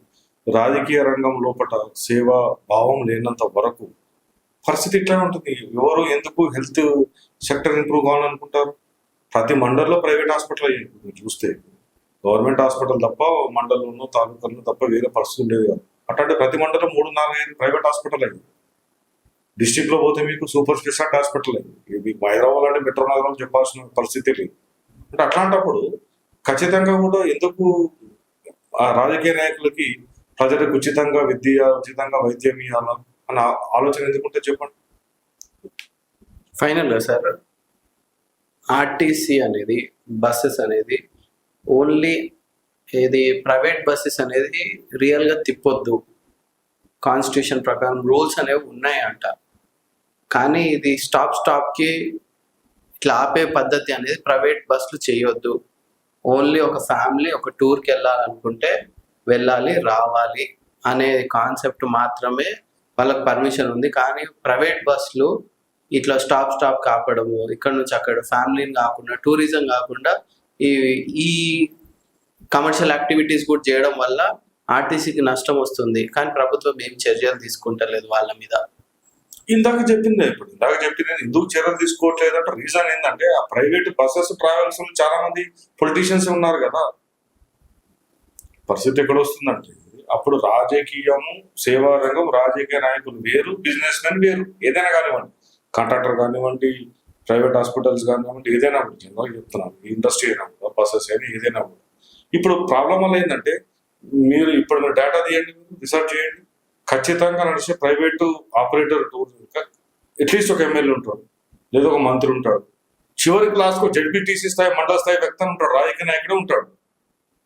రాజకీయ రంగం లోపల సేవా భావం లేనంత వరకు పరిస్థితి ఇట్లా ఉంటుంది. ఎవరు ఎందుకు హెల్త్ సెక్టర్ ఇంప్రూవ్ కావాలనుకుంటారు? ప్రతి మండల్లో ప్రైవేట్ హాస్పిటల్ అయ్యింది. చూస్తే గవర్నమెంట్ హాస్పిటల్ తప్ప మండలంలో, తాలూకాలను తప్ప వేరే పరిస్థితి ఉండేది కాదు. అట్లాంటి ప్రతి మండలం 3-4-5 ప్రైవేట్ హాస్పిటల్ అయింది. డిస్టిక్ లో పోతే మీకు సూపర్ స్పెషాలిటీ హాస్పిటల్ అయింది. మీకు హైదరాబాద్ లాంటి మెట్రో నగరాలు చెప్పాల్సిన పరిస్థితి లేదు. అంటే అట్లాంటప్పుడు ఖచ్చితంగా కూడా ఎందుకు ఆ రాజకీయ నాయకులకి ప్రజలకు ఉచితంగా విద్య, ఉచితంగా వైద్యం ఇవ్వాలా అన్న ఆలోచన ఎందుకుంటే చెప్పండి. ఫైనల్గా సార్, ఆర్టీసీ అనేది, బస్సెస్ అనేది ఓన్లీ ఏది ప్రైవేట్ బస్సెస్ అనేది రియల్గా తిప్పొద్దు, కాన్స్టిట్యూషన్ ప్రకారం రూల్స్ అనేవి ఉన్నాయంట. కానీ ఇది స్టాప్కి ఇట్లా ఆపే పద్ధతి అనేది ప్రైవేట్ బస్సులు చేయొద్దు. ఓన్లీ ఒక ఫ్యామిలీ ఒక టూర్కి వెళ్ళాలనుకుంటే వెళ్ళాలి, రావాలి అనే కాన్సెప్ట్ మాత్రమే వాళ్ళకి పర్మిషన్ ఉంది. కానీ ప్రైవేట్ బస్సులు ఇట్లా స్టాప్ కాపడము, ఇక్కడ నుంచి అక్కడ ఫ్యామిలీని కాకుండా, టూరిజం కాకుండా ఈ కమర్షియల్ యాక్టివిటీస్ కూడా చేయడం వల్ల ఆర్టీసీకి నష్టం వస్తుంది. కానీ ప్రభుత్వం ఏం చర్యలు తీసుకుంటలేదు వాళ్ళ మీద. ఇందాక చెప్పింది ఎందుకు చర్యలు తీసుకోవట్లేదు అంటే రీజన్ ఏంటంటే ఆ ప్రైవేట్ బస్సెస్ ట్రావెల్స్ చాలా మంది పొలిటీషియన్స్ ఉన్నారు కదా. పరిస్థితి ఎక్కడ వస్తుందంటే అప్పుడు రాజకీయము, సేవా రంగం, రాజకీయ నాయకులు వేరు, బిజినెస్ మెన్ వేరు. ఏదైనా కానివ్వండి, కాంట్రాక్టర్ కానివ్వండి, ప్రైవేట్ హాస్పిటల్స్ కానివ్వండి, ఏదైనా కూడా జనరల్గా చెప్తున్నాను, ఇండస్ట్రీ అయినా కూడా, బస్సెస్ అయినా, ఏదైనా కూడా. ఇప్పుడు ప్రాబ్లం వల్ల ఏంటంటే మీరు డేటా తీయండి, రీసెర్చ్ చేయండి, ఖచ్చితంగా నడిచే ప్రైవేటు ఆపరేటర్ అట్లీస్ట్ ఒక ఎమ్మెల్యే ఉంటాడు, లేదా ఒక మంత్రి ఉంటాడు, చివరి క్లాస్కు జడ్పీటీసీ స్థాయి, మండల స్థాయి వ్యక్తి ఉంటాడు, రాజకీయ నాయకుడే ఉంటాడు.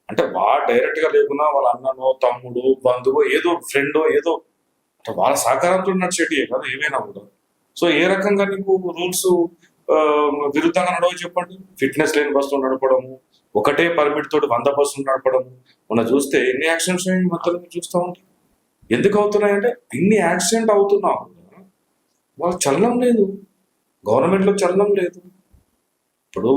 అంటే డైరెక్ట్ గా లేకున్నా వాళ్ళ అన్ననో, తమ్ముడు, బంధువు, ఏదో ఫ్రెండో, ఏదో అంటే వాళ్ళ సహకారంతో నడిచేటియే కదా ఏమైనా కూడా. సో ఏ రకంగా నీకు రూల్స్ విరుద్ధంగా నడవ చెప్పండి. ఫిట్నెస్ లేని బస్సులు నడపడము, ఒకటే పర్మిట్ తోటి 100 బస్సులు నడపడము. మనం చూస్తే ఎన్ని యాక్సిడెంట్స్ మొత్తం చూస్తూ ఉంటాం. ఎందుకు అవుతున్నాయంటే ఇన్ని యాక్సిడెంట్ అవుతున్నా వాళ్ళకి చలనం లేదు, గవర్నమెంట్ లో చలనం లేదు. ఇప్పుడు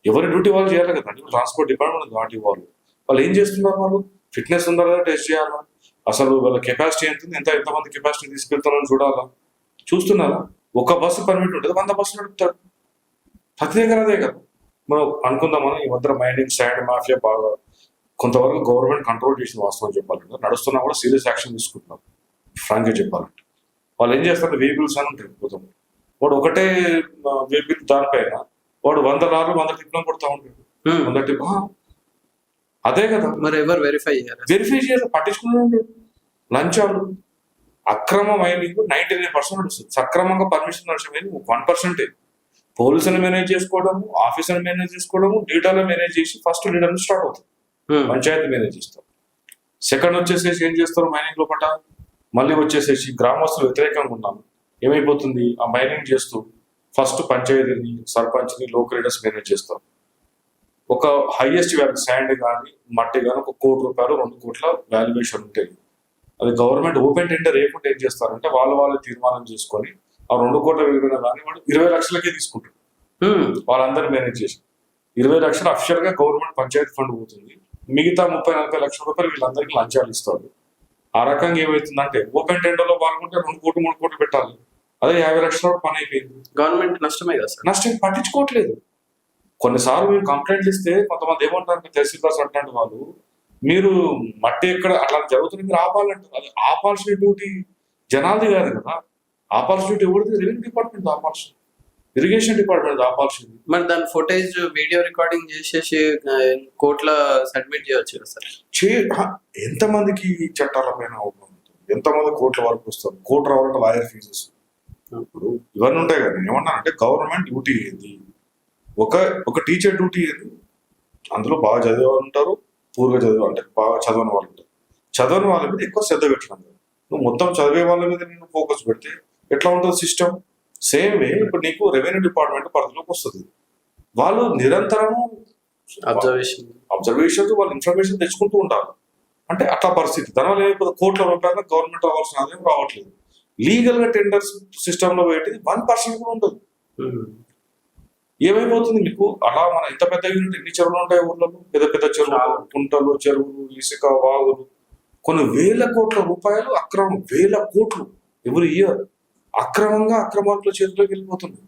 ఎవరి డ్యూటీ వాళ్ళు చేయాలి కదండి. ట్రాన్స్పోర్ట్ డిపార్ట్మెంట్ వాటి వాళ్ళు ఏం చేస్తున్నారు? వాళ్ళు ఫిట్నెస్ ఉందా లేదా టెస్ట్ చేయాలా, అసలు వాళ్ళ కెపాసిటీ ఎంతమంది కెపాసిటీ తీసుకెళ్తారని చూడాలా, చూస్తున్నారా? ఒక బస్సు పర్మిట్ ఉంటుంది, 100 బస్సులు నడుపుతారు. ప్రతి దగ్గర అదే కదా. మనం అనుకుందామని ఈ మధ్య మైనింగ్, శాండ్ మాఫియా బాగా కొంతవరకు గవర్నమెంట్ కంట్రోల్ చేసిన వాస్తవం చెప్పాలంటే, నడుస్తున్నా కూడా సీరియస్ యాక్షన్ తీసుకుంటున్నారు ఫ్రాంక్గా చెప్పాలంటే. వాళ్ళు ఏం చేస్తారు, వెహికల్స్ అని ఉంటాయి మొత్తం. వాడు ఒకటే వెహికల్ దానిపైన వాడు 100 లారీలు 100 టిప్లను కొడతా ఉంటాడు. 100 టిప్ అదే కదా. మరి ఎవరు వెరిఫై చేయాలి? వెరిఫై చేయాలి, పట్టించుకునే లంచాలు, అక్రమ మైనింగ్ 99% వస్తుంది. సక్రమంగా పర్మిషన్ నడిచేది 1%. పోలీసులు మేనేజ్ చేసుకోవడము, ఆఫీసర్ని మేనేజ్ చేసుకోవడము, డేటాలో మేనేజ్ చేసి ఫస్ట్ లీడర్ స్టార్ట్ అవుతుంది, పంచాయతీ మేనేజ్ చేస్తారు. సెకండ్ వచ్చేసేసి ఏం చేస్తారు, మైనింగ్ లోపల మళ్ళీ వచ్చేసేసి గ్రామస్తులు వ్యతిరేకంగా ఉన్నాము, ఏమైపోతుంది, ఆ మైనింగ్ చేస్తూ ఫస్ట్ పంచాయతీని, సర్పంచ్ని, లోకల్ లీడర్స్ మేనేజ్ చేస్తారు. ఒక హైయెస్ట్ వాల్యూ శాండ్ కానీ మట్టి కానీ ఒక ₹1 కోటి 2 కోట్ల వాల్యుయేషన్ ఉంటాయి. అది గవర్నమెంట్ ఓపెన్ టెండర్ వేయకుండా ఏం చేస్తారంటే వాళ్ళు తీర్మానం చేసుకొని ఆ 2 కోట్ల విలువైన కానీ వాడు 20 లక్షలకే తీసుకుంటారు. వాళ్ళందరూ మేనేజ్ చేసి 20 లక్షలు అఫిషియల్ గా గవర్నమెంట్ పంచాయతీ ఫండ్ పోతుంది, మిగతా 30-40 లక్షల రూపాయలు వీళ్ళందరికీ లంచాలు ఇస్తారు. ఆ రకంగా ఏమవుతుందంటే ఓపెన్ టెండర్ లో పాల్గొంటే 2 కోట్లు 3 కోట్లు పెట్టాలి, అదే 50 లక్షల పని అయిపోయింది. గవర్నమెంట్ నష్టమే కదా సార్. నష్టం పట్టించుకోవట్లేదు. కొన్నిసార్లు మీరు కంప్లైంట్లు ఇస్తే కొంతమంది ఏమంటారు, తహసీల్దార్స్ అంటారు వాళ్ళు, మీరు మట్టి ఎక్కడ అట్లా జరుగుతుంది మీరు ఆపాలంటారు. అది ఆపాల్సిన డ్యూటీ జనాలది కాదు కదా, ఆపాల్సిన డ్యూటీ ఎవరిది, రెవెన్యూ డిపార్ట్మెంట్ ఆపాల్సింది, ఇరిగేషన్ డిపార్ట్మెంట్ ఆపాల్సింది. మరి దాని ఫుటేజ్ వీడియో రికార్డింగ్ చేసేసి కోర్టులో సబ్మిట్ చేయొచ్చు కదా సార్. ఎంతమందికి చట్టాల పైన అవగాహన ఉంటుంది, ఎంతమంది కోర్టుల వరకు వస్తారు, కోర్టు రావాలంటే లాయర్ ఫీజెస్, ఇప్పుడు ఇవన్నీ ఉంటాయి కదా. ఏమన్నానంటే గవర్నమెంట్ డ్యూటీ ఏంది, ఒక టీచర్ డ్యూటీ ఏంది, అందులో బాగా చదివే వాళ్ళు ఉంటారు, పూర్గా చదివే అంటే బాగా చదవని వాళ్ళు ఉంటారు. చదవని వాళ్ళ మీద ఎక్కువ శ్రద్ధ పెట్టడం కదా, నువ్వు మొత్తం చదివే వాళ్ళ మీద నేను ఫోకస్ పెడితే ఎట్లా ఉంటుంది సిస్టమ్. సేమ్ వే ఇప్పుడు నీకు రెవెన్యూ డిపార్ట్మెంట్ పరిధిలోకి వస్తుంది, వాళ్ళు నిరంతరము అబ్జర్వేషన్ వాళ్ళు ఇన్ఫర్మేషన్ తెచ్చుకుంటూ ఉంటారు. అంటే అట్లా పరిస్థితి. దానివల్ల ఏమైపోతుంది, కోట్ల రూపాయల గవర్నమెంట్ రావాల్సిన ఆదాయం రావట్లేదు. లీగల్ గా టెండర్స్ సిస్టమ్ లో పెట్టేది 1% కూడా ఉండదు. ఏమైపోతుంది మీకు, అలా మన ఇంత పెద్ద యూనిట్ ఎన్ని చెరువులు ఉంటాయి ఊర్లలో, పెద్ద పెద్ద చెరువులు, కుంటలు, చెరువులు, ఇసుక, వాగులు, కొన్ని వేల కోట్ల రూపాయలు అక్రమం, వేల కోట్లు ఎవరి ఇయర్ అక్రమంగా అక్రమార్కుల చేతిలోకి వెళ్ళిపోతుంది.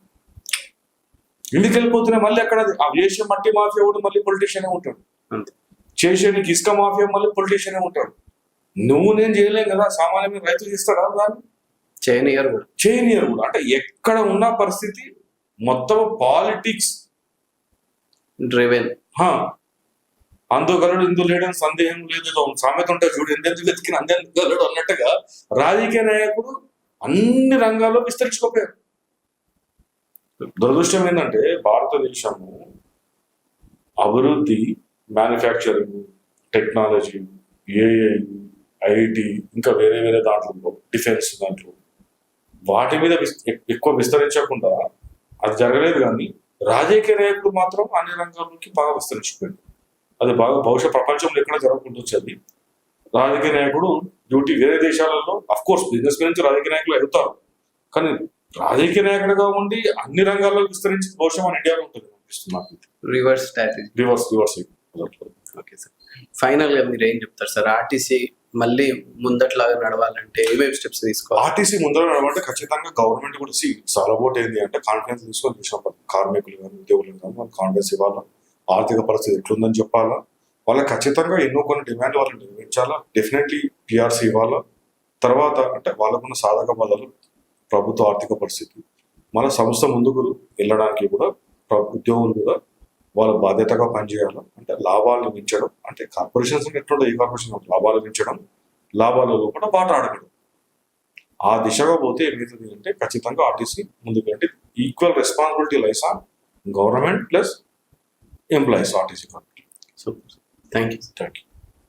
ఎందుకు వెళ్ళిపోతున్నాయి, మళ్ళీ అక్కడ ఆ చేసే మట్టి మాఫియా కూడా మళ్ళీ పొలిటీషియనే ఉంటాడు, చేసేనికి ఇసుక మాఫియా మళ్ళీ పొలిటీషియనే ఉంటాడు. నువ్వు నేను చేయలేం కదా, సామాన్యమైన రైతులు చేస్తాడా దాన్ని, చేయనియర్ కూడా. అంటే ఎక్కడ ఉన్న పరిస్థితి మొత్తం పాలిటిక్స్ డ్రివెన్. అందుగలడు ఇందు లేడని సందేహం లేదు, సామెత ఉంటే చూడు, ఎందెందుకు వెతికిన అందెందుకు గలడు అన్నట్టుగా రాజకీయ నాయకుడు అన్ని రంగాల్లో విస్తరించుకోపోయారు. దురదృష్టం ఏంటంటే భారతదేశము అభివృద్ధి, మ్యానుఫ్యాక్చరింగ్, టెక్నాలజీ, ఏఐ, ఐటీ, ఇంకా వేరే వేరే దాంట్లో, డిఫెన్స్ దాంట్లో వాటి మీద ఎక్కువ విస్తరించకుండా అది జరగలేదు. కానీ రాజకీయ నాయకులు మాత్రం అన్ని రంగాల్లోకి బాగా విస్తరించిపోయింది. అది బాగా బహుశా ప్రపంచంలో ఎక్కడ జరగకుండా వచ్చేది. రాజకీయ నాయకుడు డ్యూటీ వేరే దేశాలలో అఫ్ కోర్స్ బిజినెస్ నుంచి రాజకీయ నాయకులు ఎదుగుతారు, కానీ రాజకీయ నాయకుడిగా ఉండి అన్ని రంగాల్లో విస్తరించి బహుశా మన ఇండియాలో ఉంటుంది అనిపిస్తుంది నాకు. Reverse strategy. Okay sir, final గా మీరు ఏం చెప్తారు సార్, ఆర్టీసీ మళ్ళీ ముందట్లాగా నడవాలంటే ఏమేమి స్టెప్స్ తీసుకోవాలి? ఆర్టీసీ ముందర నడవాలంటే ఖచ్చితంగా గవర్నమెంట్ కూడా చాలా అబౌట్ ఏంటి అంటే కాన్ఫిడెన్స్ తీసుకొని చూసినప్పుడు కార్మికులు కానీ ఉద్యోగులు కానీ వాళ్ళకి కాన్ఫిడెన్స్ ఇవ్వాలా, ఆర్థిక పరిస్థితి ఎట్లుందని చెప్పాలా, వాళ్ళకి ఖచ్చితంగా ఎన్నో కొన్ని డిమాండ్ వాళ్ళు నెరవేర్చాలా, డెఫినెట్లీ పిఆర్సీ ఇవ్వాలా. తర్వాత అంటే వాళ్ళకున్న సాధక బాధలు, ప్రభుత్వ ఆర్థిక పరిస్థితి, మన సంస్థ ముందుకు వెళ్ళడానికి కూడా ఉద్యోగులు కూడా వాళ్ళ బాధ్యతగా పనిచేయాలి. అంటే లాభాలను పెంచడం, అంటే కార్పొరేషన్స్ ఎట్లుంటే ఏ కార్పొరేషన్ లాభాలు పెంచడం, లాభాలలో కూడా బాట ఆడగడం, ఆ దిశగా పోతే ఏమవుతుంది అంటే ఖచ్చితంగా ఆర్టీసీ ముందుకు అంటే equal responsibility lies on government plus employees RTC company. So thank you.